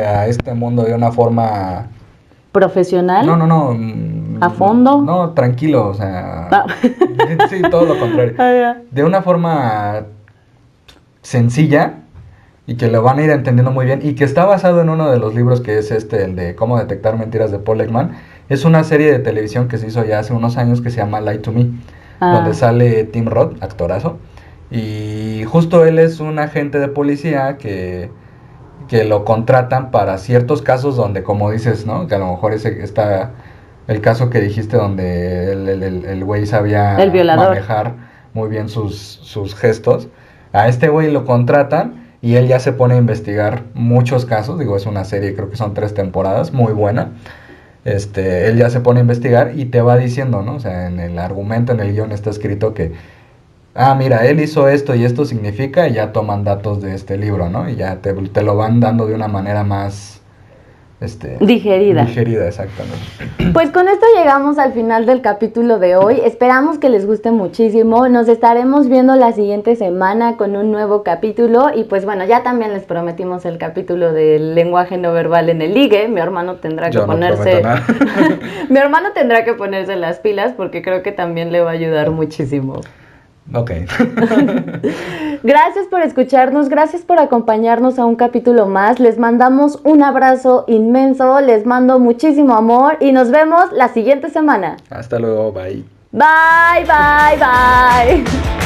a este mundo de una forma... ¿Profesional? No, ¿A fondo? no, tranquilo, o sea, Ah. sí, todo lo contrario. Ah, ya. De una forma sencilla y que lo van a ir entendiendo muy bien y que está basado en uno de los libros que es el de Cómo detectar mentiras de Paul Ekman. Es una serie de televisión que se hizo ya hace unos años que se llama Lie to Me, donde sale Tim Roth, actorazo, y justo él es un agente de policía que lo contratan para ciertos casos donde, como dices, ¿no? Que a lo mejor está el caso que dijiste donde el güey sabía El violador. manejar muy bien sus gestos. A este güey lo contratan y él ya se pone a investigar muchos casos. Digo, es una serie, creo que son 3 temporadas, muy buena. Él ya se pone a investigar y te va diciendo, ¿no? O sea, en el argumento, en el guión está escrito que mira, él hizo esto y esto significa, y ya toman datos de este libro, ¿no? Y ya te lo van dando de una manera más, Digerida. Digerida, exactamente. Pues con esto llegamos al final del capítulo de hoy. Esperamos que les guste muchísimo. Nos estaremos viendo la siguiente semana con un nuevo capítulo. Y pues bueno, ya también les prometimos el capítulo del lenguaje no verbal en el ligue. Mi hermano tendrá que Yo no ponerse. prometo nada. Mi hermano tendrá que ponerse las pilas porque creo que también le va a ayudar muchísimo. Ok. Gracias por escucharnos, gracias por acompañarnos a un capítulo más. Les mandamos un abrazo inmenso, les mando muchísimo amor y nos vemos la siguiente semana. Hasta luego, bye. Bye, bye, bye.